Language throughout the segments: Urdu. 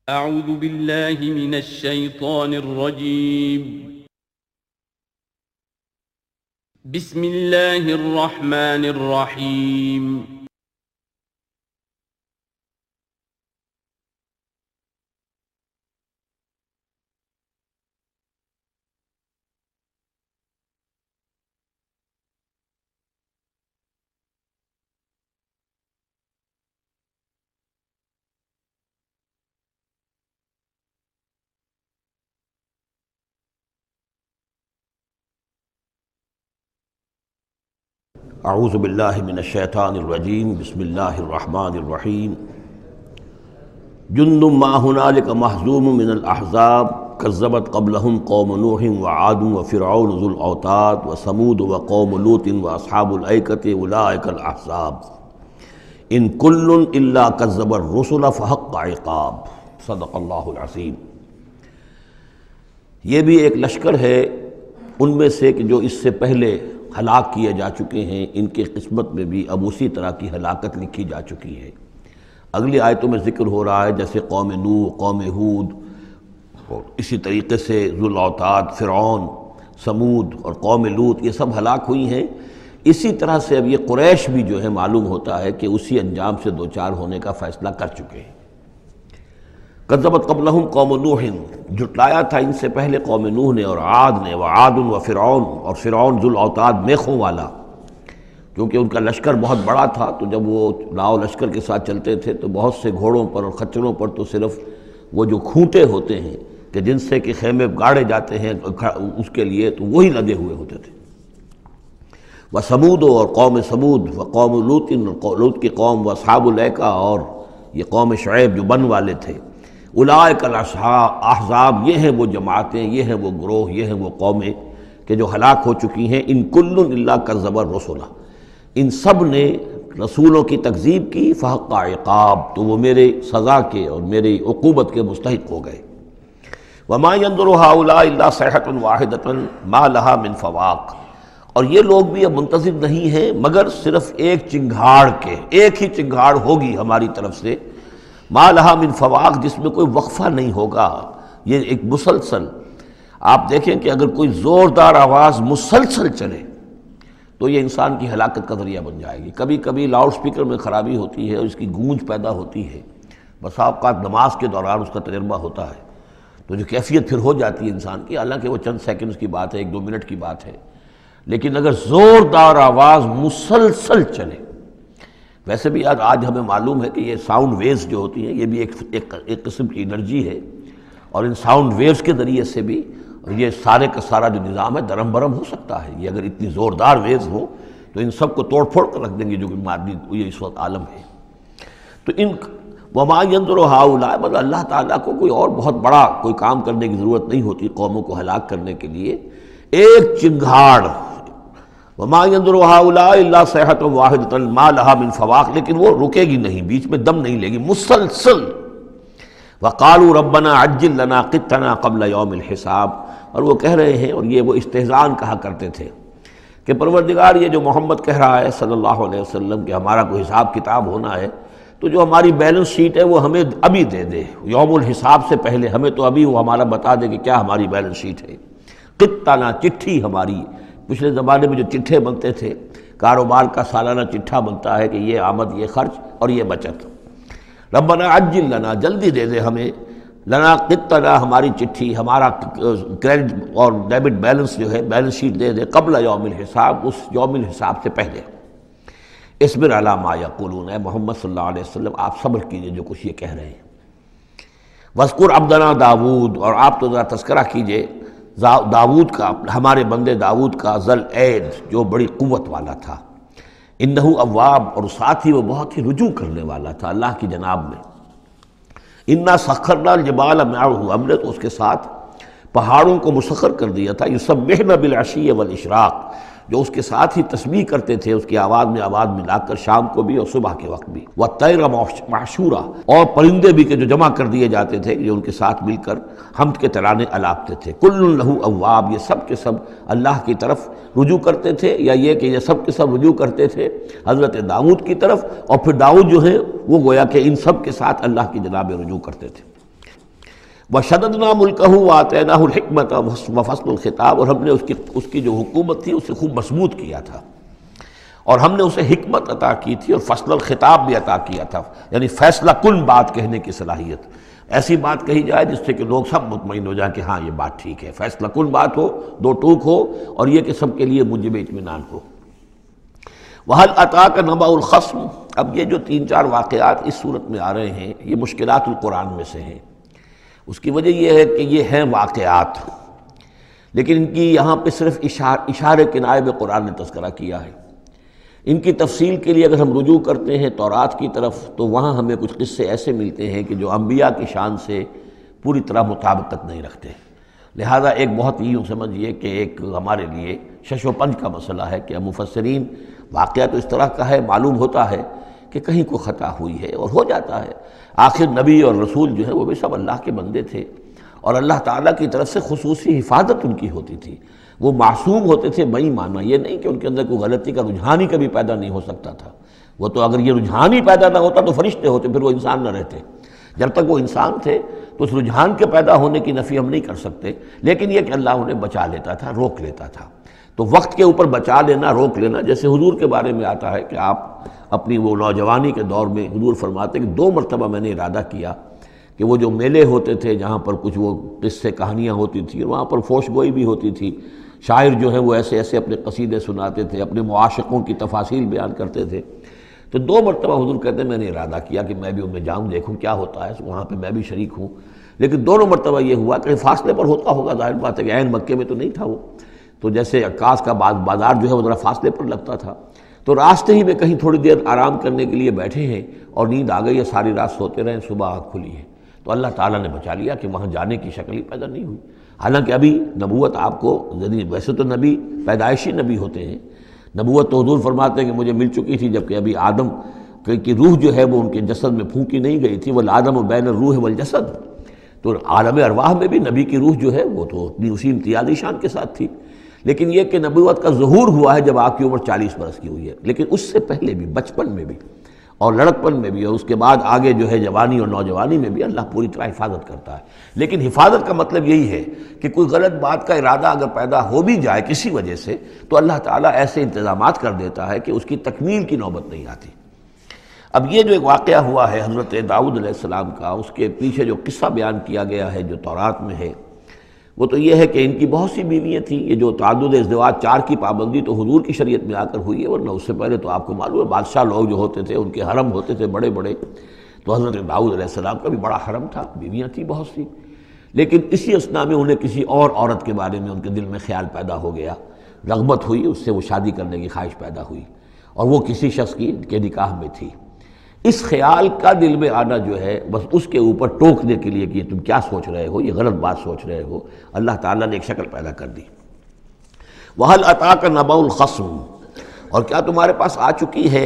أعوذ بالله من الشيطان الرجيم. بسم الله الرحمن الرحيم. اعوذ باللہ من الشیطان الرجیم بسم اللہ الرحمن الرحیم جند ما هنالک مہزوم من الاحزاب کذبت قبلہم قوم نوح وعاد وفرعون ذو الاوتاد وثمود وقوم لوط واصحاب الایکۃ اولئک الاحزاب ان کل الا کذب الرسل فحق عقاب صدق اللہ العظیم۔ یہ بھی ایک لشکر ہے ان میں سے کہ جو اس سے پہلے ہلاک کیے جا چکے ہیں، ان کی قسمت میں بھی اب اسی طرح کی ہلاکت لکھی جا چکی ہے۔ اگلی آیتوں میں ذکر ہو رہا ہے جیسے قوم نوح، قوم ہود، اور اسی طریقے سے ذو الاوتاد، فرعون، ثمود اور قوم لوط، یہ سب ہلاک ہوئی ہیں۔ اسی طرح سے اب یہ قریش بھی جو ہے معلوم ہوتا ہے کہ اسی انجام سے دوچار ہونے کا فیصلہ کر چکے ہیں۔ کذبت قبلہم قوم نوح، جھٹلایا تھا ان سے پہلے قوم نوح نے اور عاد نے، وعاد وفرعون، اور فرعون ذو الاوتاد میخوں والا، کیونکہ ان کا لشکر بہت بڑا تھا، تو جب وہ لاؤ لشکر کے ساتھ چلتے تھے تو بہت سے گھوڑوں پر اور خچروں پر تو صرف وہ جو کھوٹے ہوتے ہیں کہ جن سے کہ خیمے گاڑے جاتے ہیں اس کے لیے، تو وہی لدے ہوئے ہوتے تھے۔ وثمود، اور قوم ثمود، وقوم لوط، لوط کی قوم، واصحاب الایکہ، اور یہ قوم شعیب جو بن والے تھے، اولئک الاحزاب، یہ ہیں وہ جماعتیں، یہ ہیں وہ گروہ، یہ ہیں وہ قومیں کہ جو ہلاک ہو چکی ہیں۔ ان کل الا کذب الرسل، ان سب نے رسولوں کی تکذیب کی، فحق عقاب، تو وہ میرے سزا کے اور میری عقوبت کے مستحق ہو گئے۔ وما ينظر هؤلاء الا صيحة واحدة ما لها من فواق، اور یہ لوگ بھی اب منتظر نہیں ہیں مگر صرف ایک چنگھاڑ کے، ایک ہی چنگھاڑ ہوگی ہماری طرف سے، ما لہا من فواق، جس میں کوئی وقفہ نہیں ہوگا، یہ ایک مسلسل۔ آپ دیکھیں کہ اگر کوئی زوردار آواز مسلسل چلے تو یہ انسان کی ہلاکت کا ذریعہ بن جائے گی۔ کبھی کبھی لاؤڈ سپیکر میں خرابی ہوتی ہے اور اس کی گونج پیدا ہوتی ہے، بسا اوقات نماز کے دوران اس کا تجربہ ہوتا ہے، تو جو کیفیت پھر ہو جاتی ہے انسان کی، حالانکہ وہ چند سیکنڈز کی بات ہے، 1-2 منٹ کی بات ہے، لیکن اگر زوردار آواز مسلسل چلے، ویسے بھی آج ہمیں معلوم ہے کہ یہ ساؤنڈ ویوز جو ہوتی ہیں یہ بھی ایک قسم کی انرجی ہے، اور ان ساؤنڈ ویوز کے ذریعے سے بھی یہ سارے کا سارا جو نظام ہے درہم برہم ہو سکتا ہے۔ یہ اگر اتنی زوردار ویوز ہوں تو ان سب کو توڑ پھوڑ کر رکھ دیں گے جو کہ مادی یہ اس وقت عالم ہے۔ تو ان وما ينظر هؤلاء، مطلب اللہ تعالیٰ کو کوئی اور بہت بڑا کوئی کام کرنے کی ضرورت نہیں ہوتی قوموں کو ہلاک کرنے کے لیے، ایک چنگھاڑ، وما ينظر هؤلاء الا صيحة واحدة ما لها من فواق، لیکن وہ رکے گی نہیں، بیچ میں دم نہیں لے گی، مسلسل۔ وقالوا ربنا عجل لنا قطنا قبل يوم الحساب، اور وہ کہہ رہے ہیں، اور یہ وہ استہزان کہا کرتے تھے کہ پروردگار یہ جو محمد کہہ رہا ہے صلی اللہ علیہ وسلم کہ ہمارا کوئی حساب کتاب ہونا ہے، تو جو ہماری بیلنس شیٹ ہے وہ ہمیں ابھی دے دے، یوم الحساب سے پہلے ہمیں تو ابھی وہ ہمارا بتا دے کہ کیا ہماری بیلنس شیٹ ہے۔ قطنا، چٹھی ہماری، پچھلے زمانے میں جو چٹھے بنتے تھے، کاروبار کا سالانہ چٹھا بنتا ہے کہ یہ آمد، یہ خرچ اور یہ بچت۔ ربنا عجل لنا، جلدی دے دے ہمیں، لنا قطنا، ہماری چٹھی، ہمارا کریڈٹ اور ڈیبٹ بیلنس جو ہے، بیلنس شیٹ دے دے، قبل یوم الحساب، اس یوم الحساب سے پہلے۔ اصبر علی ما یقولون، اے محمد صلی اللہ علیہ وسلم آپ صبر کیجئے جو کچھ یہ کہہ رہے ہیں۔ واذکر عبدنا داود، اور آپ تو ذرا تذکرہ کیجئے داود کا، ہمارے بندے داود کا، ذل عید، جو بڑی قوت والا تھا، انہ اواب، اور ساتھ ہی وہ بہت ہی رجوع کرنے والا تھا اللہ کی جناب میں۔ انا سخرنا الجبال معه، ہم نے تو اس کے ساتھ پہاڑوں کو مسخر کر دیا تھا، یسبحن بالعشی والاشراق، جو اس کے ساتھ ہی تسبیح کرتے تھے، اس کی آواز میں آواز ملا کر، شام کو بھی اور صبح کے وقت بھی۔ والطیر محشورا، اور پرندے بھی کہ جو جمع کر دیے جاتے تھے، جو ان کے ساتھ مل کر حمد کے ترانے الاپتے تھے۔ کل لہ اواب، یہ سب کے سب اللہ کی طرف رجوع کرتے تھے، یا یہ کہ یہ سب کے سب رجوع کرتے تھے حضرت داؤد کی طرف، اور پھر داؤد جو ہے وہ گویا کہ ان سب کے ساتھ اللہ کی جناب رجوع کرتے تھے۔ وَشَدَدْنَا مُلْكَهُ وَآتَيْنَاهُ الْحِكْمَةَ وَفَصْلَ الْخِطَابِ، اور ہم نے اس کی جو حکومت تھی اسے خوب مضبوط کیا تھا، اور ہم نے اسے حکمت عطا کی تھی اور فصل الخطاب بھی عطا کیا تھا، یعنی فیصلہ کن بات کہنے کی صلاحیت، ایسی بات کہی جائے جس سے کہ لوگ سب مطمئن ہو جائیں کہ ہاں یہ بات ٹھیک ہے، فیصلہ کن بات ہو، دو ٹوک ہو، اور یہ کہ سب کے لیے موجب اطمینان ہو۔ وَهَلْ أَتَاكَ نَبَأُ الْخَصْمِ، اب یہ جو 3-4 واقعات اس صورت میں آ رہے ہیں یہ مشکلات القرآن میں سے ہیں۔ اس کی وجہ یہ ہے کہ یہ ہیں واقعات، لیکن ان کی یہاں پہ صرف اشارے کنائے میں قرآن نے تذکرہ کیا ہے۔ ان کی تفصیل کے لیے اگر ہم رجوع کرتے ہیں تورات کی طرف تو وہاں ہمیں کچھ قصے ایسے ملتے ہیں کہ جو انبیاء کی شان سے پوری طرح مطابقت نہیں رکھتے، لہذا ایک بہت ہی یوں سمجھیے کہ ایک ہمارے لیے شش و پنج کا مسئلہ ہے کہ مفسرین واقعہ تو اس طرح کا ہے، معلوم ہوتا ہے کہ کہیں کو خطا ہوئی ہے اور ہو جاتا ہے، آخر نبی اور رسول جو ہے وہ بھی سب اللہ کے بندے تھے، اور اللہ تعالیٰ کی طرف سے خصوصی حفاظت ان کی ہوتی تھی، وہ معصوم ہوتے تھے بئی معنی یہ نہیں کہ ان کے اندر کوئی غلطی کا رجحان ہی کبھی پیدا نہیں ہو سکتا تھا، وہ تو اگر یہ رجحان ہی پیدا نہ ہوتا تو فرشتے ہوتے، پھر وہ انسان نہ رہتے، جب تک وہ انسان تھے تو اس رجحان کے پیدا ہونے کی نفی ہم نہیں کر سکتے، لیکن یہ کہ اللہ انہیں بچا لیتا تھا، روک لیتا تھا۔ تو وقت کے اوپر بچا لینا، روک لینا، جیسے حضور کے بارے میں آتا ہے کہ آپ اپنی وہ نوجوانی کے دور میں حضور فرماتے کہ 2 مرتبہ میں نے ارادہ کیا کہ وہ جو میلے ہوتے تھے جہاں پر کچھ وہ قصے کہانیاں ہوتی تھیں، وہاں پر فوش گوئی بھی ہوتی تھی، شاعر جو ہیں وہ ایسے ایسے اپنے قصیدے سناتے تھے، اپنے معاشقوں کی تفاصیل بیان کرتے تھے، تو 2 مرتبہ حضور کہتے ہیں میں نے ارادہ کیا کہ میں بھی ان میں جاؤں، دیکھوں کیا ہوتا ہے، وہاں پہ میں بھی شریک ہوں، لیکن دونوں مرتبہ یہ ہوا کہ فاصلے پر ہوتا ہوگا، ظاہر بات ہے کہ عین مکے میں تو نہیں تھا وہ، تو جیسے عکاس کا بازار جو ہے وہ ذرا فاصلے پر لگتا تھا، تو راستے ہی میں کہیں تھوڑی دیر آرام کرنے کے لیے بیٹھے ہیں اور نیند آ گئی ہے، ساری رات سوتے رہے، صبح آنکھ کھلی ہے، تو اللہ تعالیٰ نے بچا لیا کہ وہاں جانے کی شکل ہی پیدا نہیں ہوئی، حالانکہ ابھی نبوت آپ کو، ویسے تو نبی پیدائشی نبی ہوتے ہیں، نبوت تو حضور فرماتے ہیں کہ مجھے مل چکی تھی جبکہ ابھی آدم کی روح جو ہے وہ ان کے جسد میں پھونکی نہیں گئی تھی، وَالْآدَمُ بَيْنَ الرُّوحِ وَالْجَسَدِ، تو عالم ارواح میں بھی نبی کی روح جو ہے وہ تو اپنی اسی امتیازی شان کے ساتھ تھی، لیکن یہ کہ نبوت کا ظہور ہوا ہے جب آپ کی عمر 40 برس کی ہوئی ہے، لیکن اس سے پہلے بھی بچپن میں بھی اور لڑکپن میں بھی اور اس کے بعد آگے جو ہے جوانی اور نوجوانی میں بھی اللہ پوری طرح حفاظت کرتا ہے، لیکن حفاظت کا مطلب یہی ہے کہ کوئی غلط بات کا ارادہ اگر پیدا ہو بھی جائے کسی وجہ سے تو اللہ تعالیٰ ایسے انتظامات کر دیتا ہے کہ اس کی تکمیل کی نوبت نہیں آتی۔ اب یہ جو ایک واقعہ ہوا ہے حضرت داؤد علیہ السلام کا، اس کے پیچھے جو قصہ بیان کیا گیا ہے جو تورات میں ہے، وہ تو یہ ہے کہ ان کی بہت سی بیویاں تھیں، یہ جو تعدد ازدواج 4 کی پابندی تو حضور کی شریعت میں آ کر ہوئی ہے، ورنہ اس سے پہلے تو آپ کو معلوم ہے بادشاہ لوگ جو ہوتے تھے ان کے حرم ہوتے تھے بڑے بڑے، تو حضرت داؤد علیہ السلام کا بھی بڑا حرم تھا، بیویاں تھیں بہت سی، لیکن اسی اثناء میں انہیں کسی اور عورت کے بارے میں ان کے دل میں خیال پیدا ہو گیا، رغبت ہوئی، اس سے وہ شادی کرنے کی خواہش پیدا ہوئی، اور وہ کسی شخص کے نکاح میں تھی۔ اس خیال کا دل میں آنا جو ہے بس اس کے اوپر ٹوکنے کے لیے کہ تم کیا سوچ رہے ہو، یہ غلط بات سوچ رہے ہو، اللہ تعالیٰ نے ایک شکل پیدا کر دی۔ وَهَلْ أَتَاكَ نَبَأُ الْخَصْمِ، اور کیا تمہارے پاس آ چکی ہے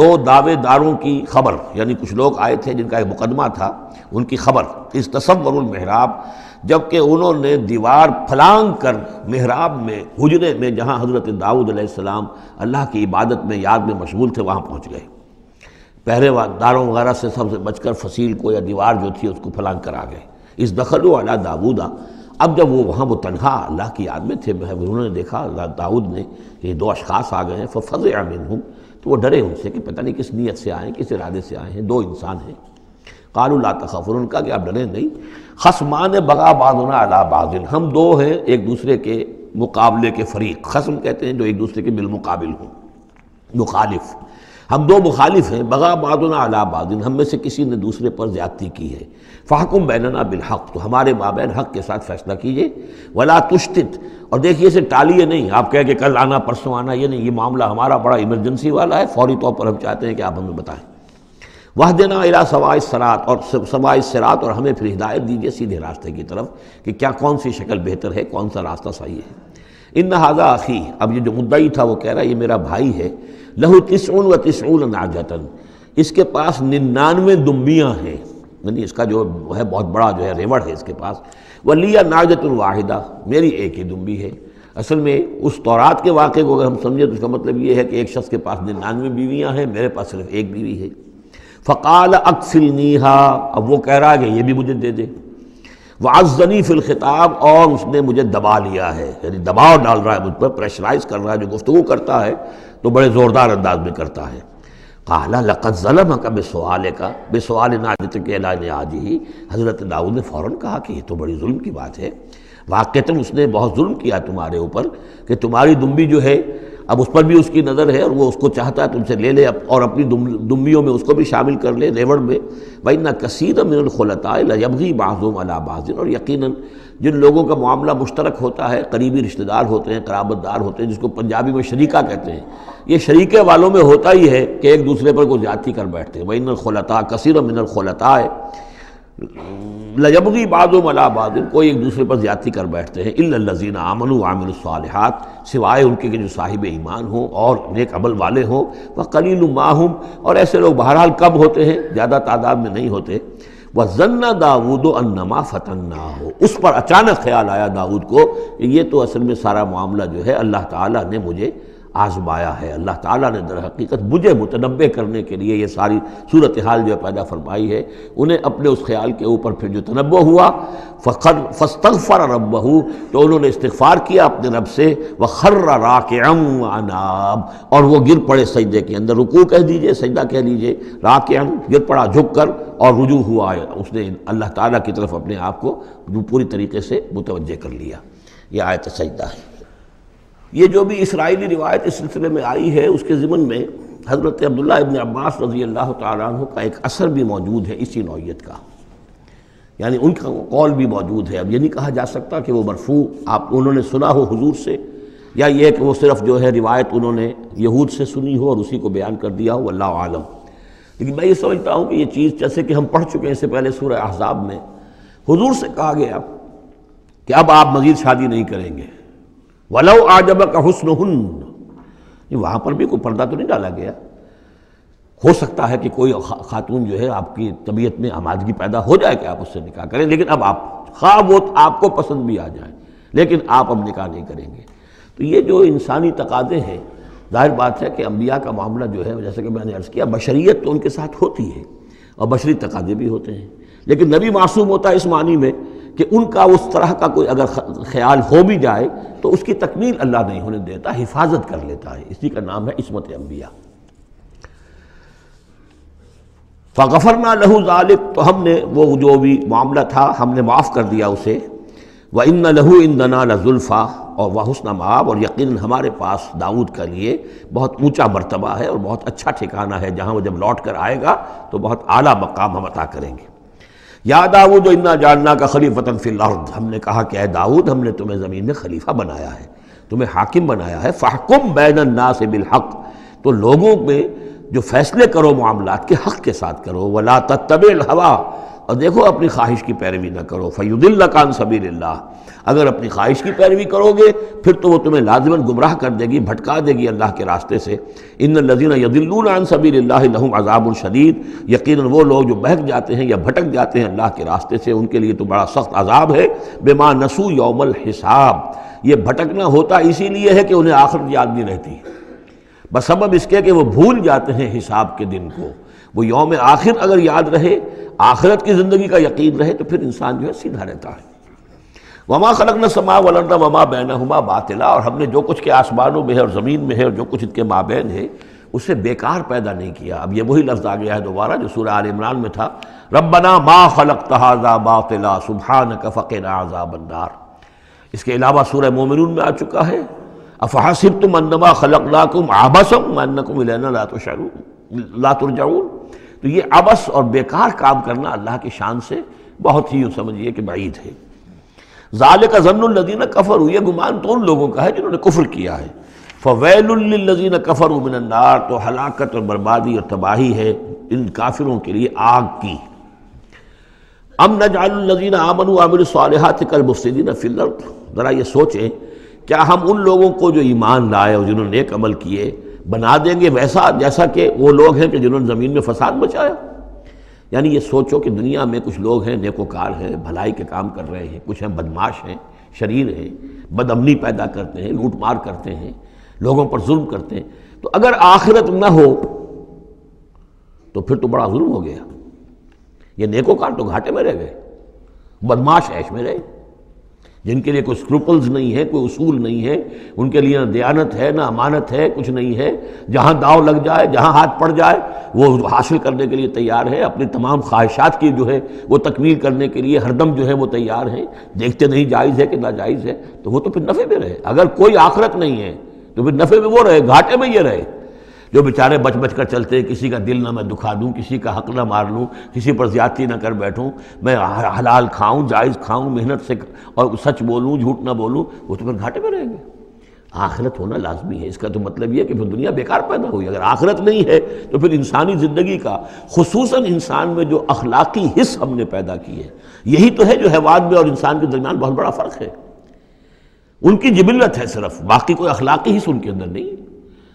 2 دعوے داروں کی خبر، یعنی کچھ لوگ آئے تھے جن کا ایک مقدمہ تھا، ان کی خبر، اِذْ تَصَوَّرُوا الْمِحْرَابَ، جبکہ انہوں نے دیوار پھلانگ کر محراب میں، حجرے میں جہاں حضرت داؤد علیہ السلام اللہ کی عبادت میں یاد میں مشغول تھے وہاں پہنچ گئے، پہرے داروں وغیرہ سے سب سے بچ کر فصیل کو یا دیوار جو تھی اس کو پھلانگ کر آ گئے۔ اِذْ دَخَلُوا عَلَىٰ دَاوُودَ، اب جب وہ وہاں وہ تنہا اللہ کی یاد میں تھے، انہوں نے دیکھا اللہ داؤد نے کہ یہ 2 اشخاص آ گئے ہیں، فَفَزِعَ مِنْهُمْ، تو وہ ڈرے ان سے کہ پتہ نہیں کس نیت سے آئے ہیں، کس ارادے سے آئے ہیں، 2 انسان ہیں۔ قَالُوا لَا تَخَفْ، انہوں نے کہا کہ آپ ڈریں نہیں، خصمان بغا بعضنا علی بعض، ہم 2 ہیں ایک دوسرے کے مقابلے کے فریق، خصم کہتے ہیں جو ایک دوسرے کے بالمقابل ہوں، مخالف، ہم 2 مخالف ہیں، بغا بعضنا علی بعض، ہم میں سے کسی نے دوسرے پر زیادتی کی ہے، فاحکم بیننا بالحق، تو ہمارے مابین حق کے ساتھ فیصلہ کیجئے، ولا تشتت، اور دیکھیے اسے ٹالیے نہیں، آپ کہہ کہ کل آنا پرسوں آنا، یہ نہیں، یہ معاملہ ہمارا بڑا ایمرجنسی والا ہے، فوری طور پر ہم چاہتے ہیں کہ آپ ہمیں بتائیں، وَاهْدِنَا إِلَىٰ سَوَاءِ الصِّرَاطِ، اور سواء الصراط، اور ہمیں پھر ہدایت دیجیے سیدھے راستے کی طرف کہ کیا کون سی شکل بہتر ہے، کون سا راستہ صحیح ہے۔ ان هذا اخی، اب یہ جو مدعی تھا وہ کہہ رہا ہے یہ میرا بھائی ہے، لہو 99 نعجۃ، اس کے پاس 99 دمبیاں ہیں، یعنی اس کا جو ہے بہت بڑا جو ہے ریوڑ ہے اس کے پاس، وَلِيَ نَعْجَةٌ وَاحِدَةٌ، میری ایک ہی دمبی ہے۔ اصل میں اس تورات کے واقعے کو اگر ہم سمجھیں تو اس کا مطلب یہ ہے کہ ایک شخص کے پاس 99 بیویاں ہیں، میرے پاس صرف ایک بیوی ہے۔ فقال اکفلنیہا، اب وہ کہہ رہا ہے کہ یہ بھی مجھے دے دے۔ وعزنی فی الخطاب، اور اس نے مجھے دبا لیا ہے، یعنی دباؤ ڈال رہا ہے مجھ پر، پریشرائز کر رہا ہے۔ جو گفتگو کرتا ہے تو بڑے زوردار انداز میں کرتا ہے۔ قال لقد ظلمک بسؤالک بسؤال نعجتک الی نعاجہ، حضرت داؤد نے فوراً کہا کہ یہ تو بڑی ظلم کی بات ہے، واقعتاً اس نے بہت ظلم کیا تمہارے اوپر کہ تمہاری دمبی جو ہے اب اس پر بھی اس کی نظر ہے، اور وہ اس کو چاہتا ہے تم سے لے لے اور اپنی دمبیوں میں اس کو بھی شامل کر لے ریوڑ میں۔ وَإِنَّ كَثِيرًا مِنَ الْخُلَطَاءِ لَيَبْغِي بَعْضُهُمْ عَلَى بَعْضٍ، اور یقیناً جن لوگوں کا معاملہ مشترک ہوتا ہے، قریبی رشتہ دار ہوتے ہیں، قرابت دار ہوتے ہیں، جس کو پنجابی میں شریکہ کہتے ہیں، یہ شریکے والوں میں ہوتا ہی ہے کہ ایک دوسرے پر کوئی زیادتی کر بیٹھتے ہیں۔ وَإِنَّ الْخُلَطَاءَ كَثِيرًا مِنَ الْخُلَطَاءِ لَيَبْغِي بَعْضُهُمْ عَلَى بَعْضٍ، کوئی ایک دوسرے پر زیادتی کر بیٹھتے ہیں۔ إِلَّا الَّذِينَ آمَنُوا وَعَمِلُوا الصَّالِحَاتِ، سوائے ان کے کہ جو صاحب ایمان ہوں اور نیک عمل والے ہوں۔ وَقَلِيلٌ مَا هُمْ، اور ایسے لوگ بہرحال کم ہوتے ہیں، زیادہ تعداد میں نہیں ہوتے۔ وَظَنَّ داؤد أَنَّمَا فَتَنَّاهُ، اس پر اچانک خیال آیا داؤد کو کہ یہ تو اصل میں سارا معاملہ جو ہے اللہ تعالیٰ نے مجھے آزمایا ہے، اللہ تعالیٰ نے در حقیقت مجھے متنبع کرنے کے لیے یہ ساری صورتحال جو پیدا فرمائی ہے۔ انہیں اپنے اس خیال کے اوپر پھر جو تنبع ہوا، فاستغفر ربہ، تو انہوں نے استغفار کیا اپنے رب سے، وخر راکعا واناب، اور وہ گر پڑے سجدے کے اندر، رکوع کہہ دیجئے، سجدہ کہہ لیجئے، راکعا گر پڑا جھک کر، اور رجوع ہوا، اس نے اللہ تعالیٰ کی طرف اپنے آپ کو پوری طریقے سے متوجہ کر لیا۔ یہ آیت سجدہ ہے۔ یہ جو بھی اسرائیلی روایت اس سلسلے میں آئی ہے، اس کے ضمن میں حضرت عبداللہ ابن عباس رضی اللہ تعالیٰ عنہ کا ایک اثر بھی موجود ہے اسی نوعیت کا، یعنی ان کا قول بھی موجود ہے۔ اب یہ نہیں کہا جا سکتا کہ وہ مرفوع انہوں نے سنا ہو حضور سے، یا یہ کہ وہ صرف جو ہے روایت انہوں نے یہود سے سنی ہو اور اسی کو بیان کر دیا ہو، واللہ عالم۔ لیکن میں یہ سمجھتا ہوں کہ یہ چیز جیسے کہ ہم پڑھ چکے ہیں اس سے پہلے سورہ احزاب میں، حضور سے کہا گیا کہ اب آپ مزید شادی نہیں کریں گے، وَلَوْ أَعْجَبَكَ حُسْنُهُنَّ، وہاں پر بھی کوئی پردہ تو نہیں ڈالا گیا۔ ہو سکتا ہے کہ کوئی خاتون جو ہے آپ کی طبیعت میں آمادگی پیدا ہو جائے کہ آپ اس سے نکاح کریں، لیکن اب آپ خواہ وہ آپ کو پسند بھی آ جائیں، لیکن آپ اب نکاح نہیں کریں گے۔ تو یہ جو انسانی تقاضے ہیں، ظاہر بات ہے کہ انبیاء کا معاملہ جو ہے، جیسے کہ میں نے عرض کیا، بشریت تو ان کے ساتھ ہوتی ہے اور بشری تقاضے بھی ہوتے ہیں، لیکن نبی معصوم ہوتا ہے اس معنی میں کہ ان کا اس طرح کا کوئی اگر خیال ہو بھی جائے تو اس کی تکمیل اللہ نہیں ہونے دیتا، حفاظت کر لیتا ہے، اسی کا نام ہے عصمت انبیاء۔ فغفرنا لہ ذلک، تو ہم نے وہ جو بھی معاملہ تھا ہم نے معاف کر دیا اسے۔ وَإِنَّ لَهُ عِندَنَا لَزُلْفَىٰ، اور وَحُسْنَ مآب، اور یقیناً ہمارے پاس داؤد کا لیے بہت اونچا مرتبہ ہے اور بہت اچھا ٹھکانہ ہے، جہاں وہ جب لوٹ کر آئے گا تو بہت اعلیٰ مقام ہم عطا کریں گے۔ یا داؤد انا جعلناک خلیفۃ فی الارض، ہم نے کہا کہ اے داؤد ہم نے تمہیں زمین میں خلیفہ بنایا ہے، تمہیں حاکم بنایا ہے۔ فاحکم بین الناس بالحق، تو لوگوں میں جو فیصلے کرو معاملات کے حق کے ساتھ کرو۔ ولا تتبع الہویٰ، اور دیکھو اپنی خواہش کی پیروی نہ کرو۔ فیضلک عن سبیل اللہ، اگر اپنی خواہش کی پیروی کرو گے پھر تو وہ تمہیں لازماً گمراہ کر دے گی، بھٹکا دے گی اللہ کے راستے سے۔ ان الذین یضلون عن سبیل اللہ لہم عذاب شدید، یقیناً وہ لوگ جو بہک جاتے ہیں یا بھٹک جاتے ہیں اللہ کے راستے سے، ان کے لیے تو بڑا سخت عذاب ہے۔ بما نسوا یوم الحساب، یہ بھٹکنا ہوتا اسی لیے ہے کہ انہیں آخرت یاد نہیں رہتی، بسبب اس کے کہ وہ بھول جاتے ہیں حساب کے دن کو۔ وہ یوم آخر اگر یاد رہے، آخرت کی زندگی کا یقین رہے، تو پھر انسان جو ہے سیدھا رہتا ہے۔ وما خلقنا السماء والارض وما بینہما باطلا، اور ہم نے جو کچھ کے آسمانوں میں ہے اور زمین میں ہے اور جو کچھ ان کے مابین ہے اسے بیکار پیدا نہیں کیا۔ اب یہ وہی لفظ آ گیا ہے دوبارہ جو سورہ آل عمران میں تھا، ربنا ما خلقت ھذا باطلا سبحانک فقنا عذاب النار۔ اس کے علاوہ سورہ مومنون میں آ چکا ہے، افحسبتم انما خلقناکم عبثا وانکم الینا لا ترجعون۔ تو یہ عبث اور بیکار کام کرنا اللہ کی شان سے بہت ہی سمجھیے کہ بعید ہے۔ ذالک ظن الذین کفروا، یہ گمان تو ان لوگوں کا ہے جنہوں نے کفر کیا ہے۔ فویل للذین کفروا من النار، تو ہلاکت اور بربادی اور تباہی ہے ان کافروں کے لیے آگ کی۔ ام نجعل الذین آمنوا وعملوا الصالحات کالمفسدین فی الارض، ذرا یہ سوچیں کیا ہم ان لوگوں کو جو ایمان لائے اور جنہوں نے نیک عمل کیے بنا دیں گے ویسا جیسا کہ وہ لوگ ہیں کہ جنہوں نے زمین میں فساد مچایا؟ یعنی یہ سوچو کہ دنیا میں کچھ لوگ ہیں نیکوکار ہیں، بھلائی کے کام کر رہے ہیں، کچھ ہیں بدماش ہیں، شریر ہیں، بد امنی پیدا کرتے ہیں، لوٹ مار کرتے ہیں، لوگوں پر ظلم کرتے ہیں، تو اگر آخرت نہ ہو تو پھر تو بڑا ظلم ہو گیا۔ یہ نیکوکار تو گھاٹے میں رہ گئے، بدماش عیش میں رہے، جن کے لیے کوئی اسکروپلز نہیں ہے، کوئی اصول نہیں ہے، ان کے لیے نہ دیانت ہے نہ امانت ہے، کچھ نہیں ہے، جہاں داؤ لگ جائے، جہاں ہاتھ پڑ جائے وہ حاصل کرنے کے لیے تیار ہے، اپنی تمام خواہشات کی جو ہے وہ تکمیل کرنے کے لیے ہر دم جو ہے وہ تیار ہیں، دیکھتے نہیں جائز ہے کہ ناجائز ہے، تو وہ تو پھر نفع میں رہے۔ اگر کوئی آخرت نہیں ہے تو پھر نفع میں وہ رہے، گھاٹے میں یہ رہے۔ جو بیچارے بچ بچ کر چلتے ہیں، کسی کا دل نہ میں دکھا دوں، کسی کا حق نہ مار لوں، کسی پر زیادتی نہ کر بیٹھوں، میں حلال کھاؤں، جائز کھاؤں، محنت سے اور سچ بولوں، جھوٹ نہ بولوں، وہ تو پھر گھاٹے میں رہیں گے۔ آخرت ہونا لازمی ہے، اس کا تو مطلب یہ ہے کہ پھر دنیا بیکار پیدا ہوئی۔ اگر آخرت نہیں ہے تو پھر انسانی زندگی کا، خصوصاً انسان میں جو اخلاقی حص ہم نے پیدا کی ہے، یہی تو ہے جو حیوان میں اور انسان کے درمیان بہت بڑا فرق ہے۔ ان کی جبلت ہے صرف، باقی کوئی اخلاقی حص ان کے اندر نہیں،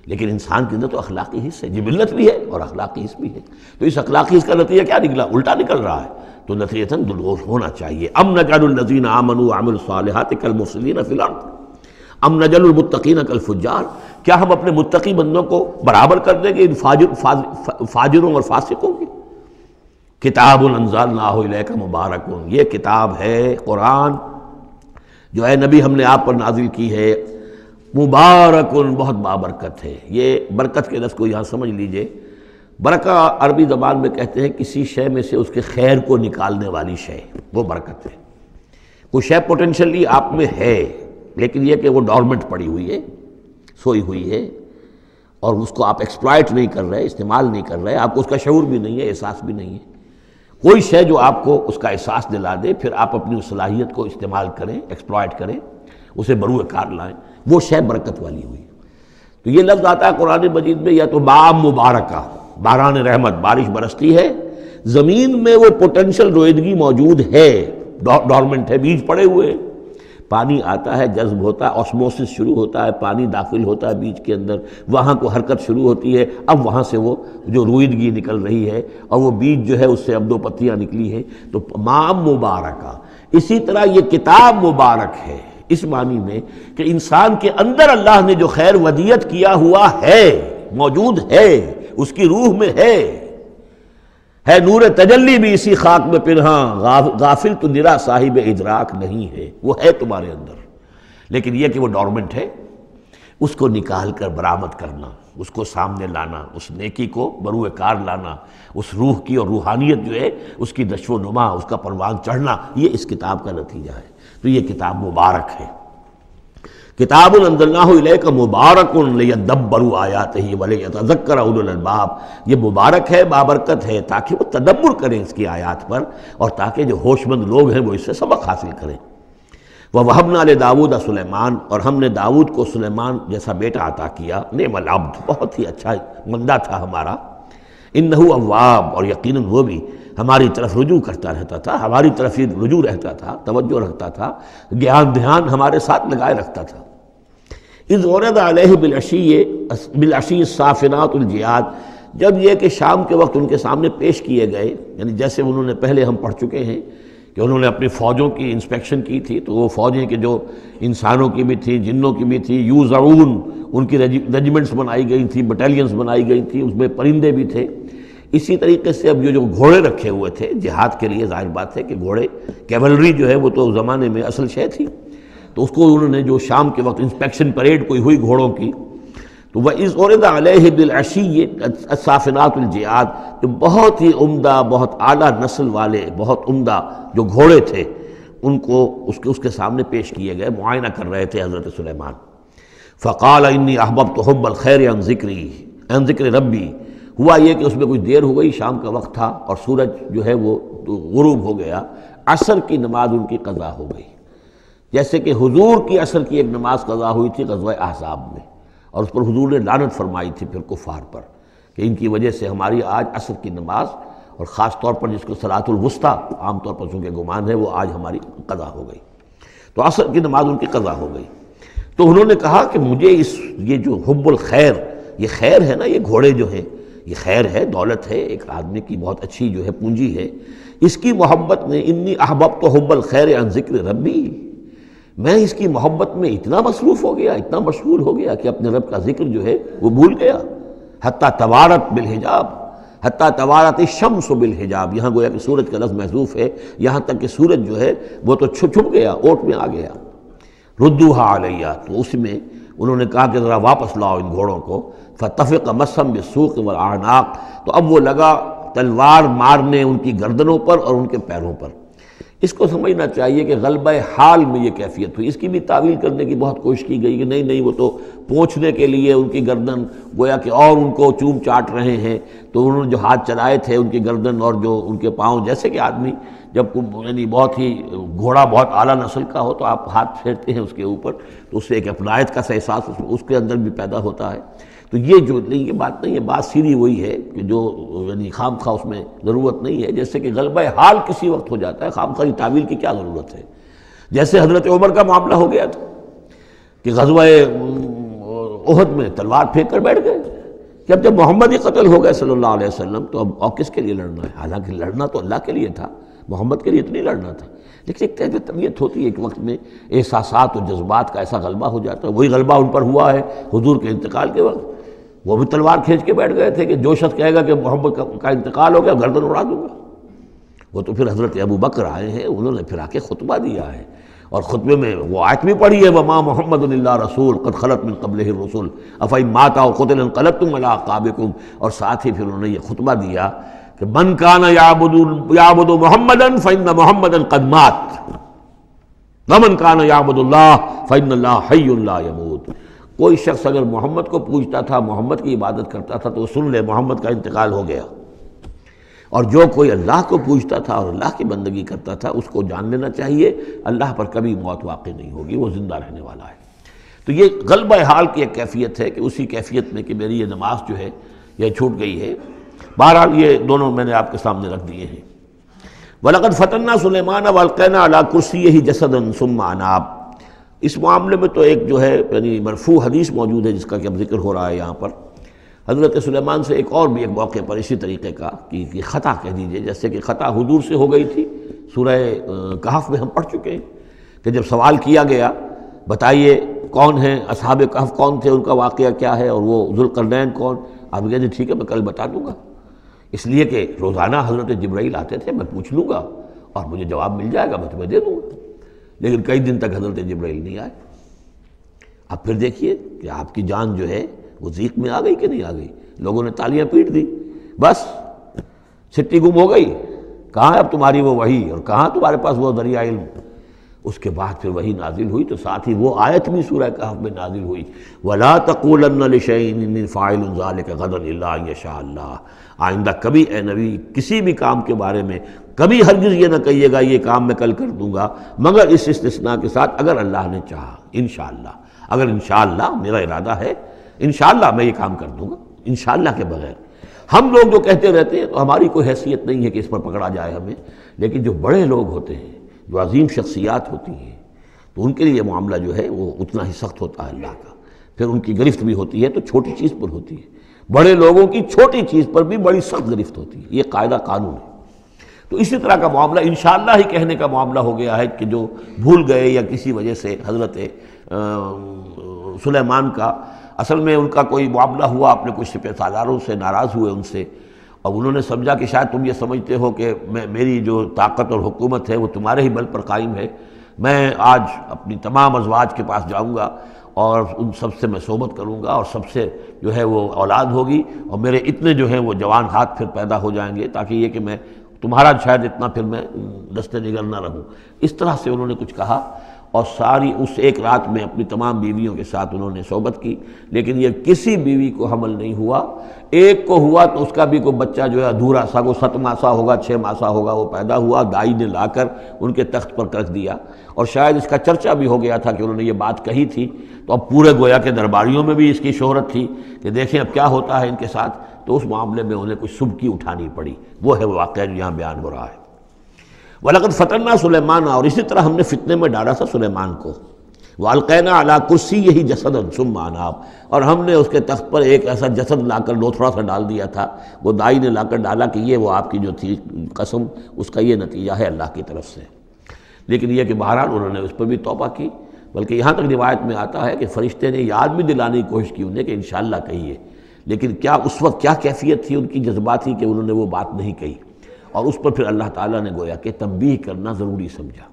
لیکن انسان کے اندر تو اخلاقی حص ہے، جبلت بھی ہے اور اخلاقی حص بھی ہے۔ تو اس اخلاقی حص کا نتیجہ کیا نکلا؟ الٹا نکل رہا ہے، تو نتیجتاً درست ہونا چاہیے۔ ام نجعل الذین آمنوا وعملوا الصالحات کالمفسدین فی الارض ام نجعل المتقین کالفجار، کیا ہم اپنے متقی بندوں کو برابر کر دیں گے ان فاجروں اور فاسقوں کی؟ کتاب انزلناہ الیک مبارک، یہ کتاب ہے قرآن جو ہے نبی ہم نے آپ پر نازل کی ہے، مبارکن، بہت بابرکت ہے۔ یہ برکت کے لفظ کو یہاں سمجھ لیجئے، برکہ عربی زبان میں کہتے ہیں کسی شے میں سے اس کے خیر کو نکالنے والی شے، وہ برکت ہے۔ کوئی شے پوٹینشلی آپ میں ہے لیکن یہ کہ وہ ڈورمنٹ پڑی ہوئی ہے، سوئی ہوئی ہے، اور اس کو آپ ایکسپلائٹ نہیں کر رہے، استعمال نہیں کر رہے، آپ کو اس کا شعور بھی نہیں ہے، احساس بھی نہیں ہے۔ کوئی شے جو آپ کو اس کا احساس دلا دے، پھر آپ اپنی اس صلاحیت کو استعمال کریں، ایکسپلائٹ کریں، اسے بروئے کار لائیں، وہ شے برکت والی ہوئی۔ تو یہ لفظ آتا ہے قرآن مجید میں، یا تو بام مبارکہ، باران رحمت، بارش برستی ہے، زمین میں وہ پوٹینشل رویدگی موجود ہے، ڈورمنٹ ہے، بیج پڑے ہوئے، پانی آتا ہے، جذب ہوتا ہے، آسموسس شروع ہوتا ہے، پانی داخل ہوتا ہے بیج کے اندر، وہاں کو حرکت شروع ہوتی ہے، اب وہاں سے وہ جو رویدگی نکل رہی ہے اور وہ بیج جو ہے اس سے اب 2 پتیاں نکلی ہیں، تو مام مبارکہ۔ اسی طرح یہ کتاب مبارک ہے اس معنی میں کہ انسان کے اندر اللہ نے جو خیر ودیت کیا ہوا ہے، موجود ہے، اس کی روح میں ہے نور تجلی بھی اسی خاک میں پنہاں، غافل تو نرا صاحب ادراک نہیں ہے، وہ ہے تمہارے اندر، لیکن یہ کہ وہ ڈورمنٹ ہے، اس کو نکال کر برآمد کرنا، اس کو سامنے لانا، اس نیکی کو بروئے کار لانا، اس روح کی اور روحانیت جو ہے اس کی نشو و نما، اس کا پروان چڑھنا، یہ اس کتاب کا نتیجہ ہے۔ تو یہ کتاب مبارک ہے، کتاب انزلناہ الیک مبارک لیدبروا آیاتہ ولیتذکر اولو الالباب، یہ مبارک ہے، بابرکت ہے، تاکہ وہ تدبر کریں اس کی آیات پر، اور تاکہ جو ہوش مند لوگ ہیں وہ اس سے سبق حاصل کریں۔ وَوَهَبْنَا لِدَاوُودَ سلیمان، اور ہم نے داؤد کو سلیمان جیسا بیٹا عطا کیا، نعم العبد، بہت ہی اچھا بندہ تھا ہمارا، انہ اواب، اور یقیناً وہ بھی ہماری طرف رجوع کرتا رہتا تھا، ہماری طرف ہی رجوع رہتا تھا، توجہ رکھتا تھا، دھیان ہمارے ساتھ لگائے رکھتا تھا۔ اذ ورد علیہ بالعشی الصافنات الجیاد، جب یہ کہ شام کے وقت ان کے سامنے پیش کیے گئے، یعنی جیسے انہوں نے پہلے ہم پڑھ چکے ہیں کہ انہوں نے اپنی فوجوں کی انسپیکشن کی تھی، تو وہ فوجیں کہ جو انسانوں کی بھی تھی، جنوں کی بھی تھی، یوزعون، ان کی ریجیمنٹس بنائی گئی تھیں، بٹالینز بنائی گئی تھیں، اس میں پرندے بھی تھے۔ اسی طریقے سے اب جو گھوڑے رکھے ہوئے تھے جہاد کے لیے، ظاہر بات ہے کہ گھوڑے، کیولری جو ہے وہ تو اس زمانے میں اصل شے تھی، تو اس کو انہوں نے جو شام کے وقت انسپیکشن پریڈ کوئی ہوئی گھوڑوں کی، تو وَإِذْ عُرِضَ عَلَيْهِ بِالْعَشِيِّ الصَّافِنَاتُ الْجِيَادُ، جو بہت ہی عمدہ، بہت اعلیٰ نسل والے، بہت عمدہ جو گھوڑے تھے، ان کو اس کے سامنے پیش کیے گئے، معائنہ کر رہے تھے حضرت سلیمان۔ فَقَالَ إِنِّي أَحْبَبْتُ حُبَّ الْخَيْرِ عَنْ ذِكْرِ رَبِّي، ہوا یہ کہ اس میں کچھ دیر ہو گئی، شام کا وقت تھا اور سورج جو ہے وہ غروب ہو گیا، عصر کی نماز ان کی قضا ہو گئی، جیسے کہ حضور کی عصر کی ایک نماز قضا ہوئی تھی غزوہ احزاب میں، اور اس پر حضور نے لعنت فرمائی تھی پھر کفار پر کہ ان کی وجہ سے ہماری آج عصر کی نماز، اور خاص طور پر جس کو صلاۃ الوسطیٰ عام طور پر چونکہ گمان ہے، وہ آج ہماری قضا ہو گئی، تو عصر کی نماز ان کی قضا ہو گئی۔ تو انہوں نے کہا کہ مجھے یہ جو حب الخیر، یہ خیر ہے نا، یہ گھوڑے جو ہیں یہ خیر ہے، دولت ہے، ایک آدمی کی بہت اچھی جو ہے پونجی ہے، اس کی محبت میں انی احببت حب الخیر عن ذکر ربی، میں اس کی محبت میں اتنا مصروف ہو گیا، اتنا مشغول ہو گیا کہ اپنے رب کا ذکر جو ہے وہ بھول گیا، حتیٰ توارت بالحجاب، حتیٰ توارت الشمس بالحجاب، یہاں گویا کہ سورج کا لفظ محذوف ہے، یہاں تک کہ سورج جو ہے وہ تو چھپ گیا، اوٹ میں آ گیا۔ ردوہا علیہ، تو اس میں انہوں نے کہا کہ ذرا واپس لاؤ ان گھوڑوں کو۔ فطفق مسحا بالسوق والاعناق، تو اب وہ لگا تلوار مارنے ان کی گردنوں پر اور ان کے پیروں پر۔ اس کو سمجھنا چاہیے کہ غلبہ حال میں یہ کیفیت ہوئی۔ اس کی بھی تعویل کرنے کی بہت کوشش کی گئی کہ نہیں وہ تو پوچھنے کے لیے ان کی گردن گویا کہ اور ان کو چوم چاٹ رہے ہیں، تو انہوں نے جو ہاتھ چلائے تھے ان کی گردن اور جو ان کے پاؤں، جیسے کہ آدمی جب یعنی بہت ہی گھوڑا بہت اعلیٰ نسل کا ہو تو آپ ہاتھ پھیرتے ہیں اس کے اوپر، تو اس سے ایک اپنائیت کا احساس اس کے اندر بھی پیدا ہوتا ہے۔ تو یہ جو نہیں، یہ بات نہیں ہے، بات سیدھی وہی ہے کہ جو یعنی خام خواہ اس میں ضرورت نہیں ہے، جیسے کہ غلبہ حال کسی وقت ہو جاتا ہے، خام خواہ تعویل کی کیا ضرورت ہے۔ جیسے حضرت عمر کا معاملہ ہو گیا تھا کہ غزوہ احد میں تلوار پھینک کر بیٹھ گئے کہ اب جب محمد ہی قتل ہو گئے صلی اللہ علیہ وسلم تو اب اور کس کے لیے لڑنا ہے؟ حالانکہ لڑنا تو اللہ کے لیے تھا، محمد کے لیے تو نہیں لڑنا تھا، لیکن ایک تہذیب طبیعت ہوتی ہے ایک وقت میں احساسات اور جذبات کا ایسا غلبہ ہو جاتا ہے۔ وہی غلبہ ان پر ہوا ہے حضور کے انتقال کے وقت، وہ بھی تلوار کھینچ کے بیٹھ گئے تھے کہ جو شخص کہے گا کہ محمد کا انتقال ہو گیا گردن اڑا دوں گا۔ وہ تو پھر حضرت ابو بکر آئے ہیں، انہوں نے پھر آ کے خطبہ دیا ہے، اور خطبے میں وہ آیت بھی پڑھی ہے وما محمد الا رسول قد خلت من قبلہ الرسل افإن مات أو قتل انقلبتم على أعقابكم، اور ساتھ ہی پھر انہوں نے یہ خطبہ دیا کہ من کان یعبد محمدا فإن محمدا قد مات ومن کان یعبد اللہ فإن اللہ حی لا يموت۔ کوئی شخص اگر محمد کو پوجتا تھا، محمد کی عبادت کرتا تھا تو وہ سن لے محمد کا انتقال ہو گیا، اور جو کوئی اللہ کو پوجتا تھا اور اللہ کی بندگی کرتا تھا اس کو جان لینا چاہیے اللہ پر کبھی موت واقع نہیں ہوگی، وہ زندہ رہنے والا ہے۔ تو یہ غلبہ حال کی ایک کیفیت ہے کہ اسی کیفیت میں کہ میری یہ نماز جو ہے یہ چھوٹ گئی ہے۔ بہرحال یہ دونوں میں نے آپ کے سامنے رکھ دیے ہیں۔ وَلَقَدْ فَتَنَّا سُلَيْمَانَ وَأَلْقَيْنَا عَلَىٰ كُرْسِيِّهِ جَسَدًا ثُمَّ أَنَابَ۔ اس معاملے میں تو ایک جو ہے یعنی مرفوع حدیث موجود ہے جس کا کہ اب ذکر ہو رہا ہے یہاں پر، حضرت سلیمان سے ایک اور بھی ایک موقع پر اسی طریقے کا کہ خطا کہہ دیجئے، جیسے کہ خطا حضور سے ہو گئی تھی، سورہ کہف میں ہم پڑھ چکے ہیں کہ جب سوال کیا گیا بتائیے کون ہیں اصحاب کہف، کون تھے، ان کا واقعہ کیا ہے، اور وہ ذوالقرنین کون، آپ کہتے ٹھیک ہے میں کل بتا دوں گا، اس لیے کہ روزانہ حضرت جبرائیل آتے تھے، میں پوچھ لوں گا اور مجھے جواب مل جائے گا، میں تمہیں دے دوں گا۔ لیکن کئی دن تک حضرت جبرائیل نہیں آئے۔ اب پھر دیکھیے کہ آپ کی جان جو ہے وہ ضیق میں آ گئی کہ نہیں آ گئی، لوگوں نے تالیاں پیٹ دی، بس چھٹی گم ہو گئی، کہاں ہے اب تمہاری وہ وحی اور کہاں تمہارے پاس وہ ذریعہ علم۔ اس کے بعد پھر وحی نازل ہوئی تو ساتھ ہی وہ آیت بھی سورہ کہف میں نازل ہوئی وَلَا تَقُولَنَّ لِشَيْءٍ إِنِّي فَاعِلٌ ذَلِكَ غَدًا إِلَّا أَن يَشَاءَ اللَّهُ، آئندہ کبھی اے نبی کسی بھی کام کے بارے میں کبھی ہرگز یہ نہ کہیے گا یہ کام میں کل کر دوں گا مگر اس استثناء کے ساتھ اگر اللہ نے چاہا، انشاءاللہ، اگر انشاءاللہ میرا ارادہ ہے انشاءاللہ میں یہ کام کر دوں گا، انشاءاللہ کے بغیر۔ ہم لوگ جو کہتے رہتے ہیں تو ہماری کوئی حیثیت نہیں ہے کہ اس پر پکڑا جائے ہمیں، لیکن جو بڑے لوگ ہوتے ہیں، جو عظیم شخصیات ہوتی ہیں، تو ان کے لیے یہ معاملہ جو ہے وہ اتنا ہی سخت ہوتا ہے اللہ کا، پھر ان کی گرفت بھی ہوتی ہے تو چھوٹی چیز پر ہوتی ہے، بڑے لوگوں کی چھوٹی چیز پر بھی بڑی سخت گرفت ہوتی ہے، یہ قاعدہ قانون ہے۔ تو اسی طرح کا معاملہ انشاءاللہ ہی کہنے کا معاملہ ہو گیا ہے کہ جو بھول گئے یا کسی وجہ سے حضرت سلیمان کا اصل میں ان کا کوئی معاملہ ہوا، اپنے کچھ سپہ سالاروں سے ناراض ہوئے ان سے، اور انہوں نے سمجھا کہ شاید تم یہ سمجھتے ہو کہ میری جو طاقت اور حکومت ہے وہ تمہارے ہی بل پر قائم ہے، میں آج اپنی تمام ازواج کے پاس جاؤں گا اور ان سب سے میں صحبت کروں گا اور سب سے جو ہے وہ اولاد ہوگی، اور میرے اتنے جو ہیں وہ جوان ہاتھ پھر پیدا ہو جائیں گے تاکہ یہ کہ میں تمہارا شاید اتنا پھر میں دست نگر نہ رہوں۔ اس طرح سے انہوں نے کچھ کہا اور ساری اس ایک رات میں اپنی تمام بیویوں کے ساتھ انہوں نے صحبت کی، لیکن یہ کسی بیوی کو حمل نہیں ہوا، ایک کو ہوا تو اس کا بھی کوئی بچہ جو ہے ادھورا سا، وہ 7 ماسہ ہوگا 6 ماسہ ہوگا، وہ پیدا ہوا، دائی نے لا کر ان کے تخت پر رکھ دیا، اور شاید اس کا چرچا بھی ہو گیا تھا کہ انہوں نے یہ بات کہی تھی، تو اب پورے گویا کے درباریوں میں بھی اس کی شہرت تھی کہ دیکھیں اب کیا ہوتا ہے ان کے ساتھ، تو اس معاملے میں انہیں کچھ سبکی اٹھانی پڑی، وہ ہے واقعہ جو یہاں بیان ہو رہا ہے۔ وَلَقَدْ فَتَنَّا سُلَيْمَانَ، اور اسی طرح ہم نے فتنے میں ڈالا تھا سلیمان کو، وَأَلْقَيْنَا عَلَىٰ كُرْسِيِّهِ جَسَدًا ثُمَّ أَنَابَ، اور ہم نے اس کے تخت پر ایک ایسا جسد لا کر لوتھڑا سا ڈال دیا تھا، وہ دائی نے لا کر ڈالا کہ یہ وہ آپ کی جو تھی قسم، اس کا یہ نتیجہ ہے اللہ کی طرف سے۔ لیکن یہ کہ بہرحال انہوں نے اس پر بھی توبہ کی، بلکہ یہاں تک روایت میں آتا ہے کہ فرشتے نے یاد بھی دلانے کی کوشش کی انہیں کہ انشاءاللہ کہیے، لیکن کیا اس وقت کیا کیفیت تھی ان کی جذباتی کہ انہوں نے وہ بات نہیں کہی، اور اس پر پھر اللہ تعالیٰ نے گویا کہ تنبیہ کرنا ضروری سمجھا۔